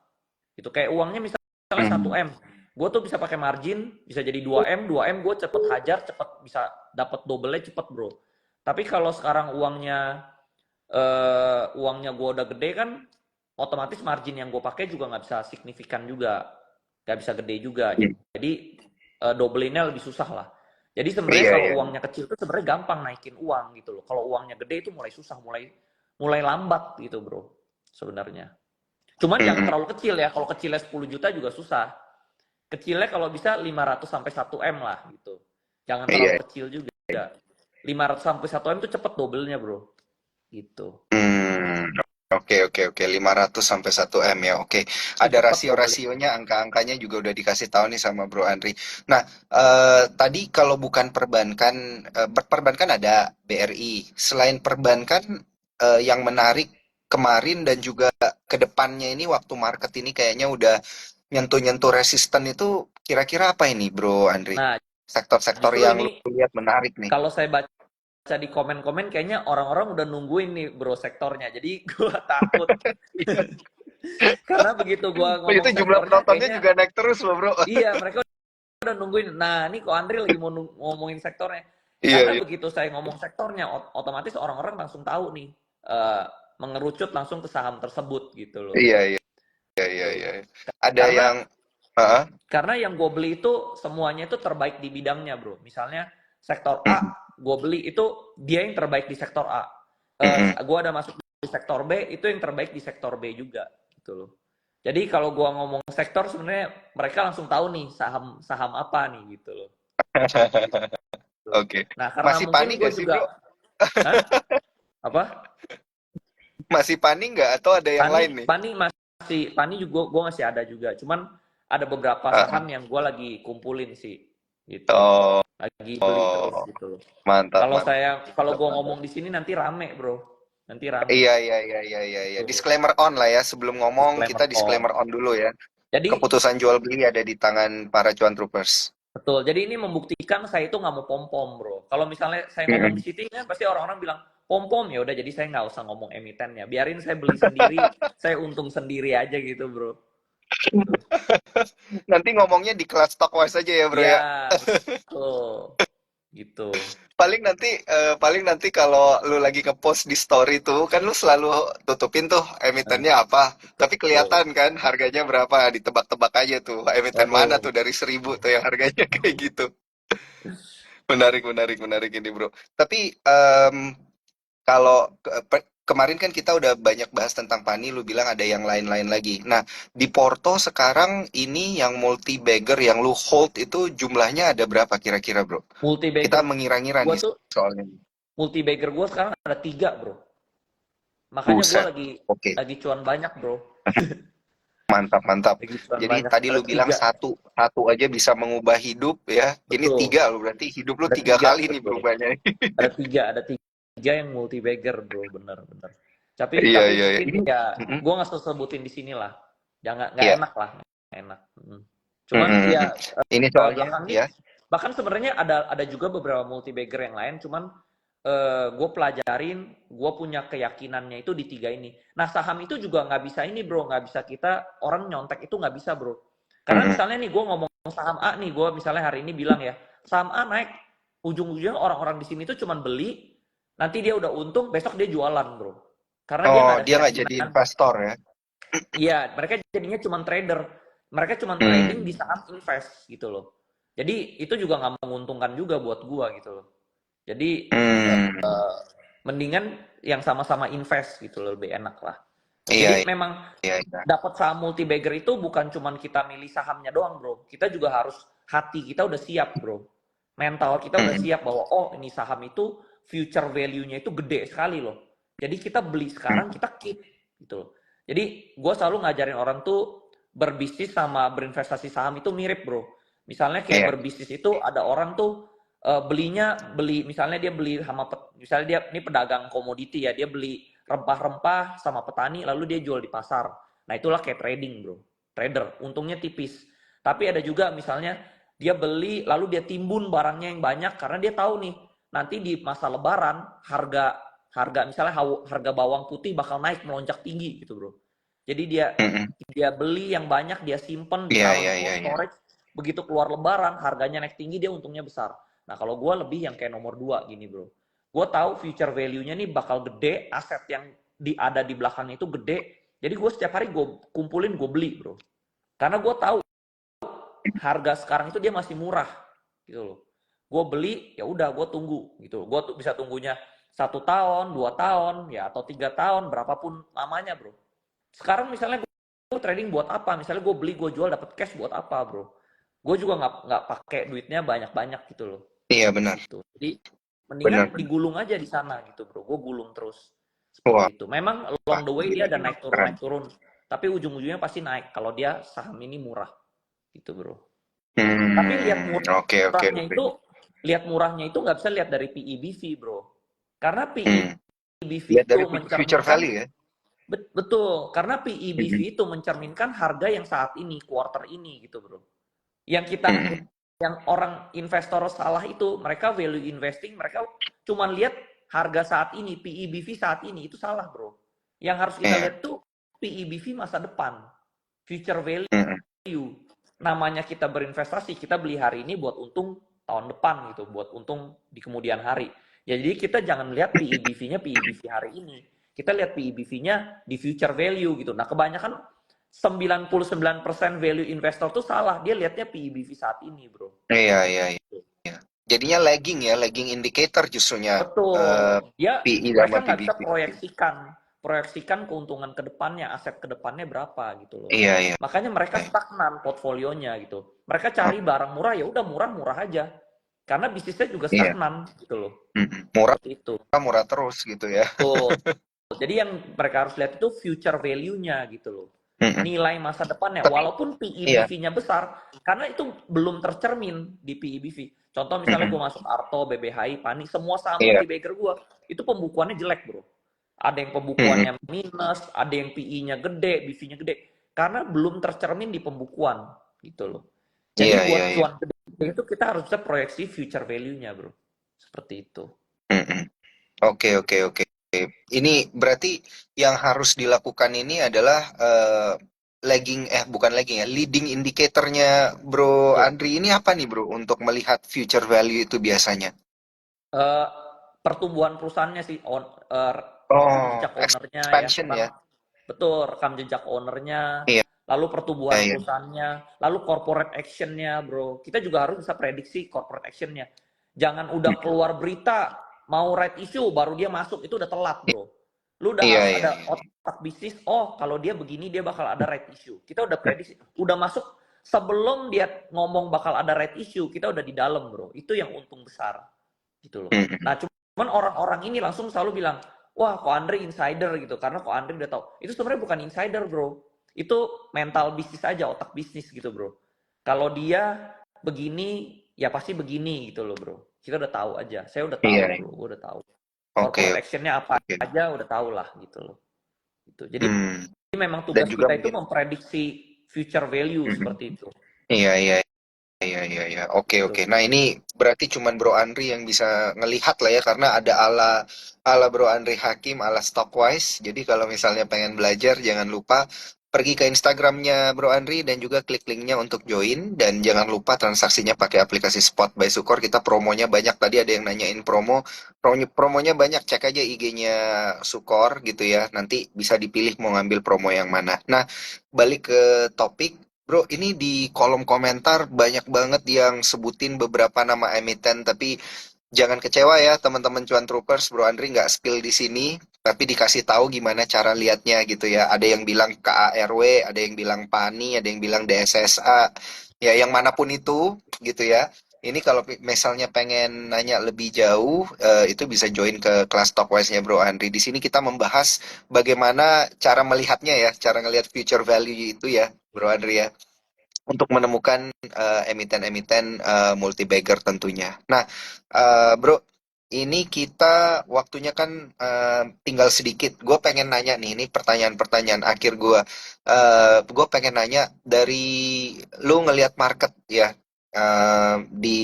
Itu kayak uangnya misalnya Hmm. 1 M. Gue tuh bisa pakai margin, bisa jadi 2 M, 2 M gue cepet hajar, cepet bisa dapat double cepet, Bro. Tapi kalau sekarang uangnya gue udah gede kan, otomatis margin yang gue pakai juga nggak bisa signifikan juga, nggak bisa gede juga. Iya, Jadi dobelinnya lebih susah lah. Jadi sebenarnya iya, kalau iya. uangnya kecil itu sebenarnya gampang naikin uang gitu loh. Kalau uangnya gede itu mulai susah, mulai mulai lambat gitu bro sebenarnya. Cuman jangan Mm-mm. terlalu kecil ya. Kalau kecilnya 10 juta juga susah. Kecilnya kalau bisa 500 sampai 1 M lah gitu. Jangan terlalu Iya. kecil juga. 500 sampai 1 M itu cepet dobelnya bro. Gitu. Hmm. Oke, oke, oke. 500 sampai 1 M ya. Oke. Itu Ada cepet dobelnya. rasio-rasionya, angka-angkanya juga udah dikasih tahu nih sama Bro Andri. Nah, tadi kalau bukan perbankan, perbankan ada BRI. Selain perbankan, yang menarik kemarin dan juga ke depannya ini waktu market ini kayaknya udah nyentuh-nyentuh resisten itu kira-kira apa ini Bro Andri? Nah Sektor-sektor justru yang lu ini lihat menarik nih. kalau saya baca di komen-komen kayaknya orang-orang udah nungguin nih bro sektornya. Jadi gue takut. Karena begitu gue Oh, itu ngomong jumlah sektornya penontonnya kayaknya juga naik terus loh, Bro. iya mereka udah nungguin. Nah ini kok Andri lagi mau ngomongin sektornya. Iya, Karena iya, begitu saya ngomong sektornya, otomatis orang-orang langsung tahu nih, eh, mengerucut langsung ke saham tersebut gitu loh. iya, iya, iya, iya, Gitu. iya. Ada Karena yang, ah, karena yang gue beli itu semuanya itu terbaik di bidangnya, bro. Misalnya sektor A, mm, gue beli itu dia yang terbaik di sektor A. mm, Gue ada masuk di sektor B, itu yang terbaik di sektor B juga, gitu loh. Jadi kalau gue ngomong sektor sebenarnya mereka langsung tahu nih saham saham apa nih gitu loh. Gitu. Oke. Nah karena Masih mungkin panik gue gak sih, juga, bro? Hah? Apa? Masih panik nggak atau ada yang Pani, lain nih? Pani juga gue masih ada juga. Cuman ada beberapa Ah, saham yang gue lagi kumpulin sih, gitu. oh, Lagi beli terus oh, gitu loh. mantap, Kalau mantap, gue mantap. ngomong di sini nanti rame bro, nanti rame. Iya, iya, iya, iya, iya, iya. Tuh, Disclaimer on lah ya. Sebelum ngomong, kita disclaimer disclaimer on. on dulu ya. Jadi Keputusan jual beli ada di tangan para cuan troopers. betul. Jadi ini membuktikan saya itu nggak mau pom pom bro. Kalau misalnya saya ngomong di Mm-mm. sini kan pasti orang-orang bilang pom pom ya udah. Jadi saya nggak usah ngomong emitennya. Biarin saya beli sendiri, saya untung sendiri aja gitu bro. Gitu. Nanti ngomongnya di kelas Stockwise aja ya, bro Ya ya. betul. Gitu. Paling nanti kalau lu lagi nge-post di story tuh, kan lu selalu tutupin tuh Nah, emitennya apa. Tapi betul. kelihatan kan harganya berapa, ditebak-tebak aja tuh. Emiten mana Waduh. tuh dari 1.000 tuh yang harganya kayak gitu. Menarik, menarik, menarik ini, bro. Tapi kalau kemarin kan kita udah banyak bahas tentang Pani, lu bilang ada yang lain-lain lagi. Nah, di Porto sekarang ini yang multi bagger yang lu hold itu jumlahnya ada berapa kira-kira, bro? Multi Kita bagger mengira-ngira gue nih tuh, soalnya. multi bagger gue sekarang ada 3 bro. Makanya gue Buset. Oke, lagi cuan banyak bro. mantap, mantap. Lagi cuan Jadi banyak. tadi Ada lu bilang 3. satu, satu aja bisa mengubah hidup ya. Ini Betul. tiga lu berarti hidup lu Ada tiga 3 kali nih betul. berubahnya. Ada tiga yang multi bagger bro, bener bener. Iya, Tapi iya, iya. mungkin Ini, ya mm-mm. gue nggak sebutin di sini lah. Jangan, nggak Iya. enak lah, nggak enak. Cuman Mm-mm. ya Ini soalnya belakang nih ya. bahkan sebenarnya ada juga beberapa multi bagger yang lain. Cuman gue pelajarin, gue punya keyakinannya itu di 3 ini. Nah saham itu juga nggak bisa ini bro, nggak bisa kita orang nyontek itu nggak bisa bro. Karena Mm-mm. misalnya nih gue ngomong saham A nih, gue misalnya hari ini bilang ya saham A naik, ujung-ujungnya orang-orang di sini tuh cuman beli, nanti dia udah untung, besok dia jualan bro. Karena dia Oh, nggak ada dia nggak jadi keyakinan. investor ya. Iya, mereka jadinya cuman trader. Mereka cuman trading di Hmm. saham invest gitu loh. Jadi itu juga nggak menguntungkan juga buat gua gitu loh. Jadi Hmm. mendingan yang sama-sama invest gitu loh, lebih enak lah. Iya, Jadi memang iya, iya. dapat saham multi bagger itu bukan cuman kita milih sahamnya doang, bro. Kita juga harus hati kita udah siap, bro. Mental kita udah Mm-mm. siap bahwa oh ini saham itu future value-nya itu gede sekali loh. Jadi kita beli sekarang, Mm. kita keep gitu loh. Jadi gue selalu ngajarin orang tuh berbisnis sama berinvestasi saham itu mirip, bro. Misalnya kayak Iya. berbisnis itu ada orang tuh beli misalnya dia beli sama misalnya dia ini pedagang komoditi ya, dia beli rempah-rempah sama petani lalu dia jual di pasar. Nah, itulah kayak trading, bro. Trader, untungnya tipis. Tapi ada juga misalnya dia beli lalu dia timbun barangnya yang banyak karena dia tahu nih nanti di masa lebaran harga harga misalnya harga bawang putih bakal naik melonjak tinggi gitu, bro. Jadi dia Mm-mm. dia beli yang banyak, dia simpen, Iya, ditaruh di iya, iya, cold iya. storage, begitu keluar lebaran harganya naik tinggi dia untungnya besar. Nah, kalau gue lebih yang kayak nomor 2 gini, bro. Gue tahu future value-nya nih bakal gede, aset yang ada di belakangnya itu gede. Jadi gue setiap hari gue kumpulin, gue beli, bro. Karena gue tahu harga sekarang itu dia masih murah, gitu loh. Gue beli, ya udah gue tunggu, gitu. Gue tuh bisa tunggunya 1 tahun, 2 tahun, ya atau 3 tahun, berapapun lamanya, bro. Sekarang misalnya gue trading buat apa? Misalnya gue beli, gue jual, dapat cash buat apa, bro? Gue juga nggak pakai duitnya banyak-banyak gitu loh. Iya, benar. Gitu. Jadi Benar, mendingan benar. digulung aja di sana gitu bro. Gue gulung terus Wah, seperti itu. Memang along the way dia ada gila-gila. Keren. naik turun. Tapi ujung-ujungnya pasti naik kalau dia saham ini murah gitu bro. Tapi Oke, oke, oke. lihat murahnya itu nggak bisa lihat dari PEBV bro. Karena Hmm. PEBV Lihat itu dari future mencerminkan value ya. betul. Karena PEBV Mhm. itu mencerminkan harga yang saat ini quarter ini gitu bro. Yang kita Mhm. yang orang investor salah itu mereka value investing mereka cuma lihat harga saat ini PEBV saat ini itu salah bro. Yang harus kita Iya. lihat tuh PEBV masa depan, future value. Mhm. Namanya kita berinvestasi, kita beli hari ini buat untung tahun depan gitu buat untung di kemudian hari. Ya, jadi kita jangan lihat PEBV-nya PEBV hari ini. Kita lihat PEBV-nya di future value gitu. Nah, kebanyakan 99% value investor tuh salah. Dia lihatnya PEBV saat ini, bro. Iya, iya, iya. Jadinya lagging ya, lagging indicator justrunya eh, Betul. Dia PI sama mereka nggak bisa PBV. proyeksikan keuntungan ke depannya, aset ke depannya berapa gitu loh. Iya, iya. Makanya mereka Iya. stagnan portfolionya gitu. Mereka Oh, cari barang murah, ya udah murah-murah aja. Karena bisnisnya juga iya. stagnan gitu loh. Mm-mm. Murah, Seperti itu. murah terus gitu ya. Tuh. Jadi yang mereka harus lihat itu future value-nya gitu loh. Mm-mm. Nilai masa depannya, Tapi walaupun iya. PEBV-nya besar, karena itu belum tercermin di PEBV. Contoh misalnya gue Mm-mm. masuk Arto, BBHI, PANI, semua saham Iya. multi-bagger gue, itu pembukuannya jelek bro. Ada yang Mm-mm. pembukuannya minus, ada yang PI-nya gede, BV-nya gede. Karena belum tercermin di pembukuan gitu loh. Iya, Jadi iya, buat iya. cuan gede itu kita harus bisa proyeksi future value-nya bro. Seperti itu. Mm-mm. Oke, oke, oke. Ini berarti yang harus dilakukan ini adalah lagging, bukan lagging ya, leading indicatornya Bro Betul. Andri ini apa nih Bro untuk melihat future value itu biasanya? Eh, Pertumbuhan perusahaannya sih, rekam Oh, jejak ownernya ya, expansion orang ya. betul rekam jejak ownernya, Iya, lalu iya, pertumbuhan iya. perusahaannya, lalu corporate actionnya, bro. Kita juga harus bisa prediksi corporate actionnya. Jangan udah keluar berita mau right issue baru dia masuk, itu udah telat, bro. Lu udah Iya, harus iya, ada iya. otak bisnis. Oh, kalau dia begini dia bakal ada right issue. Kita udah prediksi, udah masuk sebelum dia ngomong bakal ada right issue, kita udah di dalam, bro. Itu yang untung besar gitu loh. Mm-mm. Nah, cuman orang-orang ini langsung selalu bilang, wah kok Andre insider gitu, karena kok Andre udah tahu. Itu sebenarnya bukan insider bro, itu mental bisnis aja, otak bisnis gitu bro. Kalau dia begini, ya pasti begini gitu loh bro. Kita udah tahu aja, saya udah tahu Iya, bro, iya. gue udah tahu. Oke, Corporate actionnya apa oke. aja udah tahu lah gitu loh. Gitu. Jadi Hmm. memang Dan tugas juga kita itu mungkin. memprediksi future value Mm-mm. seperti itu. Iya, iya, iya, iya, iya. Oke, Gitu. oke. Nah, ini berarti cuman Bro Andri yang bisa ngelihat lah ya, karena ada ala ala Bro Andri Hakim, ala Stockwise. Jadi kalau misalnya pengen belajar, jangan lupa pergi ke Instagramnya Bro Andri dan juga klik linknya untuk join. Dan jangan lupa transaksinya pakai aplikasi Spot by Sukor. Kita promonya banyak. Tadi ada yang nanyain promonya banyak. Cek aja IG-nya Sukor gitu ya. Nanti bisa dipilih mau ngambil promo yang mana. Nah, balik ke topik. Bro, ini di kolom komentar banyak banget yang sebutin beberapa nama emiten, tapi jangan kecewa ya teman-teman cuan troopers, Bro Andri nggak spill di sini, tapi dikasih tahu gimana cara lihatnya gitu ya. Ada yang bilang KARW, ada yang bilang PANI, ada yang bilang DSSA, ya yang manapun itu gitu ya. Ini kalau misalnya pengen nanya lebih jauh, itu bisa join ke kelas Talkwise-nya Bro Andri. Di sini kita membahas bagaimana cara melihatnya ya, cara ngelihat future value itu ya, Bro Andri ya, untuk menemukan emiten-emiten multi-bagger tentunya. Nah, Bro, ini kita waktunya kan tinggal sedikit. Gue pengen nanya nih, ini pertanyaan-pertanyaan akhir gue. Gue pengen nanya dari lu ngelihat market ya, di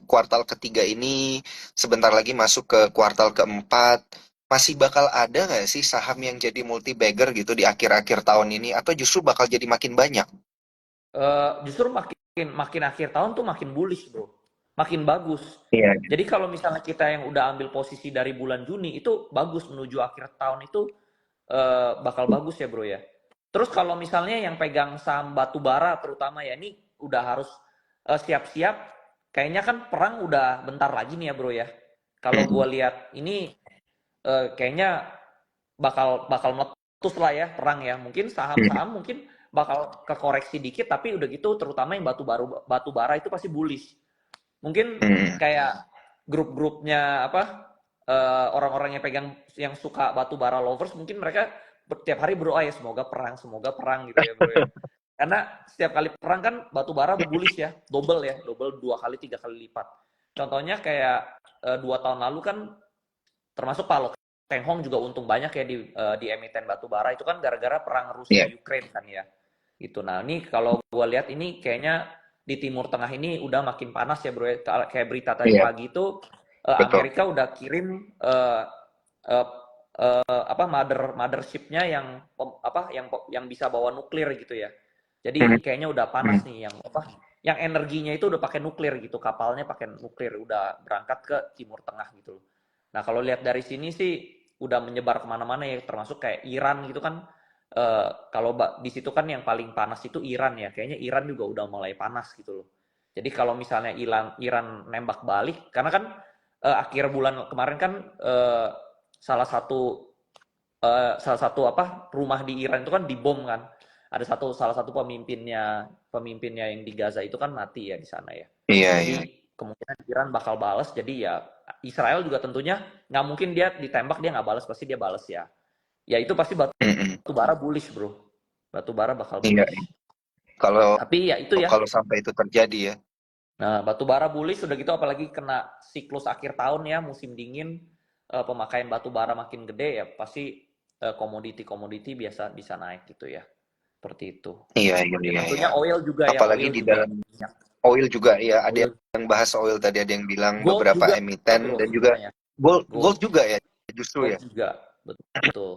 kuartal ketiga ini, sebentar lagi masuk ke kuartal keempat. Masih bakal ada nggak sih saham yang jadi multi-bagger gitu di akhir-akhir tahun ini, atau justru bakal jadi makin banyak? Justru makin makin akhir tahun tuh makin bullish bro, makin bagus. Iya. Jadi kalau misalnya kita yang udah ambil posisi dari bulan Juni itu bagus, menuju akhir tahun itu bakal bagus ya bro ya. Terus kalau misalnya yang pegang saham batu bara terutama ya, ini udah harus siap-siap. Kayaknya kan perang udah bentar lagi nih ya bro ya. Kalau gue Mm-mm. lihat ini kayaknya bakal bakal meletus lah ya perang ya. Mungkin saham-saham mungkin bakal kekoreksi dikit, tapi udah gitu terutama yang batu bara itu pasti bullish. Mungkin Mm-mm. kayak grup-grupnya apa orang-orang yang pegang yang suka batu bara lovers, mungkin mereka setiap hari berdoa ya semoga perang gitu ya bro ya. Karena setiap kali perang kan batu bara bullish ya, double 2 kali 3 kali lipat. Contohnya kayak 2 tahun lalu kan termasuk Pak Keng Hong juga untung banyak ya di emiten batubara itu kan gara-gara perang Rusia Iya, Ukraine kan ya. Gitu. Nah, ini kalau gue lihat ini kayaknya di Timur Tengah ini udah makin panas ya bro. Kayak berita tadi iya, pagi itu betul. Amerika udah kirim uh, apa mothership-nya yang bisa bawa nuklir gitu ya. Mhm. Jadi kayaknya udah panas Mhm. nih yang apa yang energinya itu udah pakai nuklir gitu, kapalnya pakai nuklir, udah berangkat ke Timur Tengah gitu loh. Nah kalau lihat dari sini sih udah menyebar kemana-mana ya, termasuk kayak Iran gitu kan. Kalau di situ kan yang paling panas itu Iran ya, kayaknya Iran juga udah mulai panas gitu loh. Jadi kalau misalnya Iran nembak balik, karena kan akhir bulan kemarin kan salah satu salah satu apa rumah di Iran itu kan dibom kan. Ada salah satu pemimpinnya yang di Gaza itu kan mati ya di sana ya. Iya, Jadi iya. kemungkinan Iran bakal balas. Jadi ya Israel juga tentunya nggak mungkin dia ditembak dia nggak balas, pasti dia balas ya. Ya itu pasti batu Mm-mm. bara bullish bro. Batu bara bakal Iya, bullish. iya. Kalau Tapi ya itu ya. kalau sampai itu terjadi ya. Nah batu bara bullish sudah gitu apalagi kena siklus akhir tahun ya musim dingin, pemakaian batu bara makin gede ya pasti komoditi-komoditi biasa bisa naik gitu ya. Seperti itu. Iya, iya, Ya iya, iya. tentunya oil juga ya, Apalagi oil di juga dalam minyak. oil juga ya, ada Oil. yang bahas oil tadi, ada yang bilang Gold beberapa juga emiten bro dan juga sebenarnya. gold Gold. gold juga ya justru Gold ya. juga. Betul.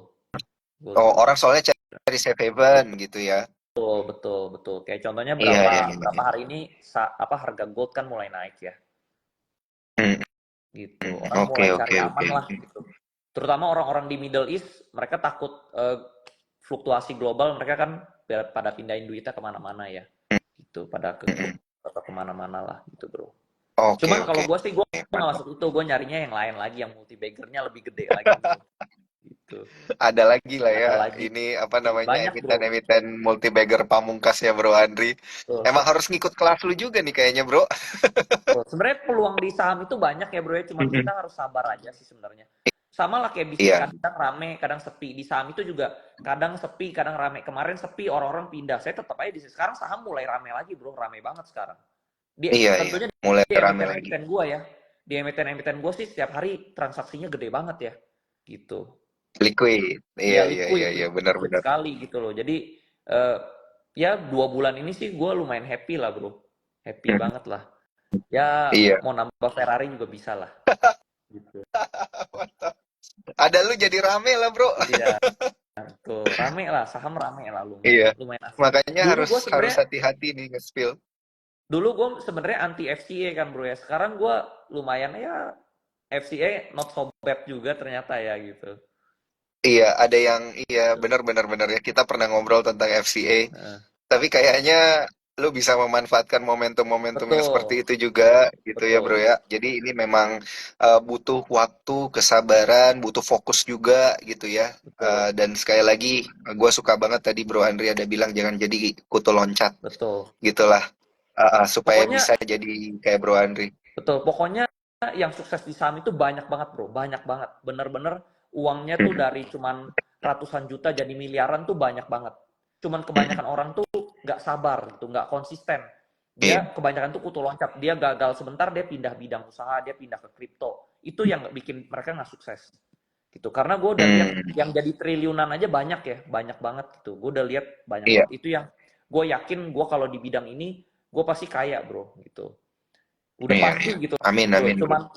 Gold Oh, juga. orang soalnya cari safe haven gitu ya. Betul, betul, betul. Kayak contohnya Iya, berapa iya, iya, berapa iya. hari ini apa harga gold kan mulai naik ya, Mm, gitu. mm. Orang Oke, mulai oke, cari oke, aman lah oke. gitu. Terutama orang-orang di Middle East, mereka takut fluktuasi global, mereka kan pada pindahin duitnya kemana-mana ya, gitu. Pada ke Mm, gold atau kemana-mana lah gitu bro. oke, Cuman kalau oke. gue sih gue nggak Mantap. masuk itu, gue nyarinya yang lain lagi, yang multi baggernya lebih gede lagi bro. Gitu. Ada lagi lah ya. Ada lagi. Ini apa namanya Banyak bro. emiten-emiten multi-bagger pamungkas ya Bro Andri. Tuh, Emang harus ngikut kelas lu juga nih kayaknya Bro. sebenarnya peluang di saham itu banyak ya bro ya, cuman kita Mm-mm. harus sabar aja sih sebenarnya. Sama lah kayak bisnis, Iya, kadang rame, kadang sepi. Di saham itu juga kadang sepi, kadang rame. Kemarin sepi, orang-orang pindah. Saya tetap aja di sini. Sekarang saham mulai rame lagi bro, rame banget sekarang. iya, iya. Tentunya Mulai di rame lagi. emiten-emiten gue ya. Di emiten-emiten gue sih setiap hari transaksinya gede banget ya. Gitu. Liquid. Iya, Ya iya, iya, liquid, iya. liquid Benar-benar. sekali gitu loh. Jadi eh, ya 2 bulan ini sih gue lumayan happy lah bro. Happy banget lah. Ya Iya. mau nambah Ferrari juga bisa lah. Gitu. Ada lu jadi rame lah Bro. Iya, tuh rame lah, saham rame lah, lumayan, Iya. lumayan asik. Makanya Dulu harus gue harus sebenarnya, hati-hati nih nge-spill. dulu gue sebenarnya anti FCA kan bro ya. Sekarang gue lumayan ya FCA not so bad juga ternyata ya gitu. Iya, ada yang iya benar-benar benar ya kita pernah ngobrol tentang FCA. Heeh. Tapi kayaknya lu bisa memanfaatkan momentum-momentum yang seperti Betul, itu juga gitu ya bro betul, ya. Jadi ini memang butuh waktu, kesabaran, butuh fokus juga gitu ya. betul, Dan sekali lagi gue suka banget tadi Bro Andri ada bilang jangan jadi kutu loncat betul. gitulah. Supaya Pokoknya bisa jadi kayak Bro Andri. betul, pokoknya yang sukses di saham itu banyak banget bro, banyak banget. Bener-bener uangnya tuh Mm, dari cuman ratusan juta jadi miliaran tuh banyak banget. Cuman mm, kebanyakan orang tuh nggak sabar gitu, nggak konsisten. Iya. Dia kebanyakan tuh kutu loncat, dia gagal sebentar dia pindah bidang usaha, dia pindah ke kripto. Itu yang bikin mereka nggak sukses gitu. Karena gue udah lihat Mm, yang jadi triliunan aja banyak ya, banyak banget gitu. Gue udah lihat banyak iya. banget. Itu yang gue yakin gue kalau di bidang ini gue pasti kaya bro gitu. Udah Iya, pasti iya. gitu. Amin, amin bro.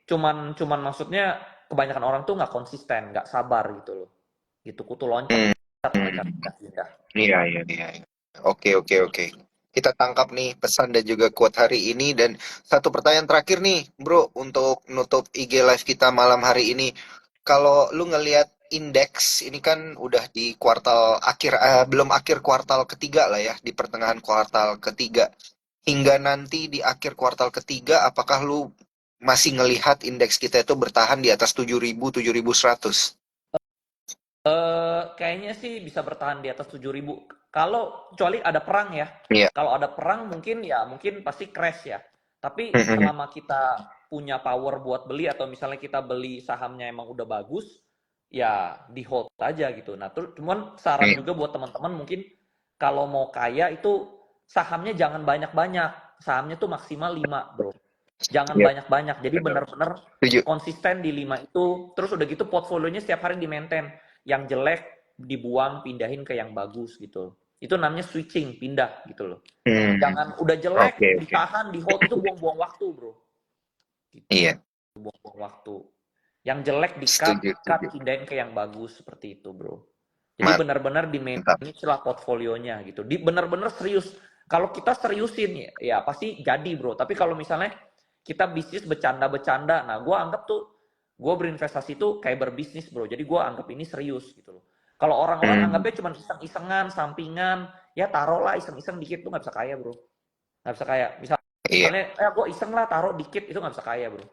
Cuman maksudnya kebanyakan orang tuh nggak konsisten, nggak sabar gitu loh. Gitu kutu loncat Mm, mereka mm. pindah-pindah. Iya, iya, iya, iya. Oke, oke, oke. Kita tangkap nih pesan dan juga quote hari ini. Dan satu pertanyaan terakhir nih, Bro, untuk nutup IG Live kita malam hari ini. Kalau lu ngelihat indeks, ini kan udah di kuartal akhir, belum akhir kuartal ketiga lah ya, di pertengahan kuartal ketiga. Hingga nanti di akhir kuartal ketiga, apakah lu masih ngelihat indeks kita itu bertahan di atas 7.000, 7.100? Kayaknya sih bisa bertahan di atas 7.000. Kalau kecuali ada perang ya. Iya. Kalau ada perang mungkin ya mungkin pasti crash ya. Tapi Mm-mm. selama kita punya power buat beli atau misalnya kita beli sahamnya emang udah bagus, ya di hold aja gitu. Nah, terus cuman saran Iya. juga buat teman-teman mungkin kalau mau kaya itu sahamnya jangan banyak-banyak. Sahamnya tuh maksimal 5 bro. Jangan Iya, banyak-banyak. Jadi benar. benar-benar Setuju. konsisten di 5 itu. Terus udah gitu portfolionya setiap hari di maintain. Yang jelek dibuang, pindahin ke yang bagus gitu. Itu namanya switching, pindah gitu loh. Hmm, Jangan udah jelek, oke, oke. ditahan, di hold itu buang-buang waktu bro. Gitu, Iya, buang-buang waktu. Yang jelek di-cut, setuju, cut, setuju. pindahin ke yang bagus seperti itu bro. Jadi Mantap. benar-benar di manage lah portfolionya gitu. Di benar-benar serius. Kalau kita seriusin ya, ya pasti jadi bro. Tapi kalau misalnya kita bisnis bercanda-bercanda, nah gue anggap tuh gue berinvestasi tuh kayak berbisnis bro. Jadi gue anggap ini serius gitu loh. Kalau orang-orang Hmm. anggapnya cuma iseng-isengan, sampingan, ya taruh lah iseng-iseng dikit tuh nggak bisa kaya bro. Nggak bisa kaya. Iya. Misalnya, gue iseng lah taruh dikit itu nggak bisa kaya bro.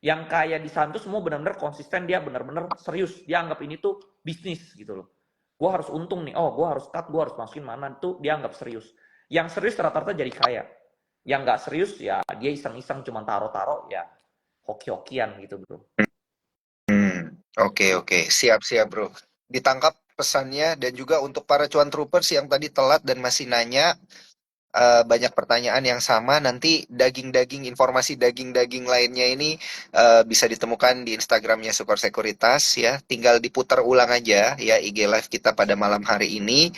Yang kaya di saham tuh semua benar-benar konsisten, dia benar-benar serius. Dia anggap ini tuh bisnis gitu loh. Gue harus untung nih, oh gue harus cut, gue harus masukin mana, tuh dia anggap serius. Yang serius rata-rata jadi kaya. Yang nggak serius ya dia iseng-iseng cuma taruh-taruh ya hoki-hokian gitu bro. Oke, oke. Siap, siap, bro. Ditangkap pesannya dan juga untuk para cuan troopers yang tadi telat dan masih nanya banyak pertanyaan yang sama. Nanti daging-daging, informasi daging-daging lainnya ini bisa ditemukan di Instagramnya Sukor Sekuritas ya. Tinggal diputar ulang aja ya IG Live kita pada malam hari ini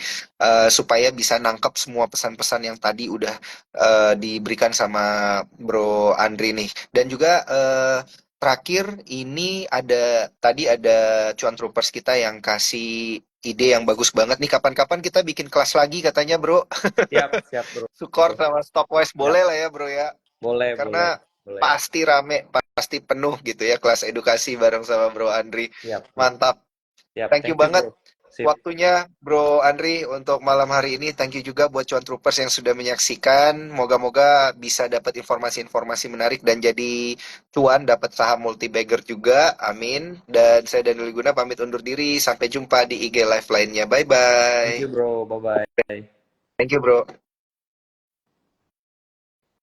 supaya bisa nangkep semua pesan-pesan yang tadi udah diberikan sama Bro Andri nih. Dan juga terakhir ini ada cuan troopers kita yang kasih ide yang bagus banget nih. Kapan-kapan kita bikin kelas lagi katanya, Bro. Siap, siap bro. Sukor sama Stopwatch Siap. boleh lah ya bro ya. Boleh, boleh, Karena boleh. pasti rame, pasti penuh gitu ya kelas edukasi bareng sama Bro Andri. Siap, siap. Mantap. Siap, Thank you thank you banget bro. Sip. waktunya Bro Andri untuk malam hari ini. Thank you juga buat cuan troopers yang sudah menyaksikan. Moga-moga bisa dapat informasi-informasi menarik dan jadi cuan, dapat saham multi bagger juga. Amin. Dan saya Daniel Guna pamit undur diri. Sampai jumpa di IG live lainnya. Bye Thank bye. you bro, bye-bye. Thank you Bro.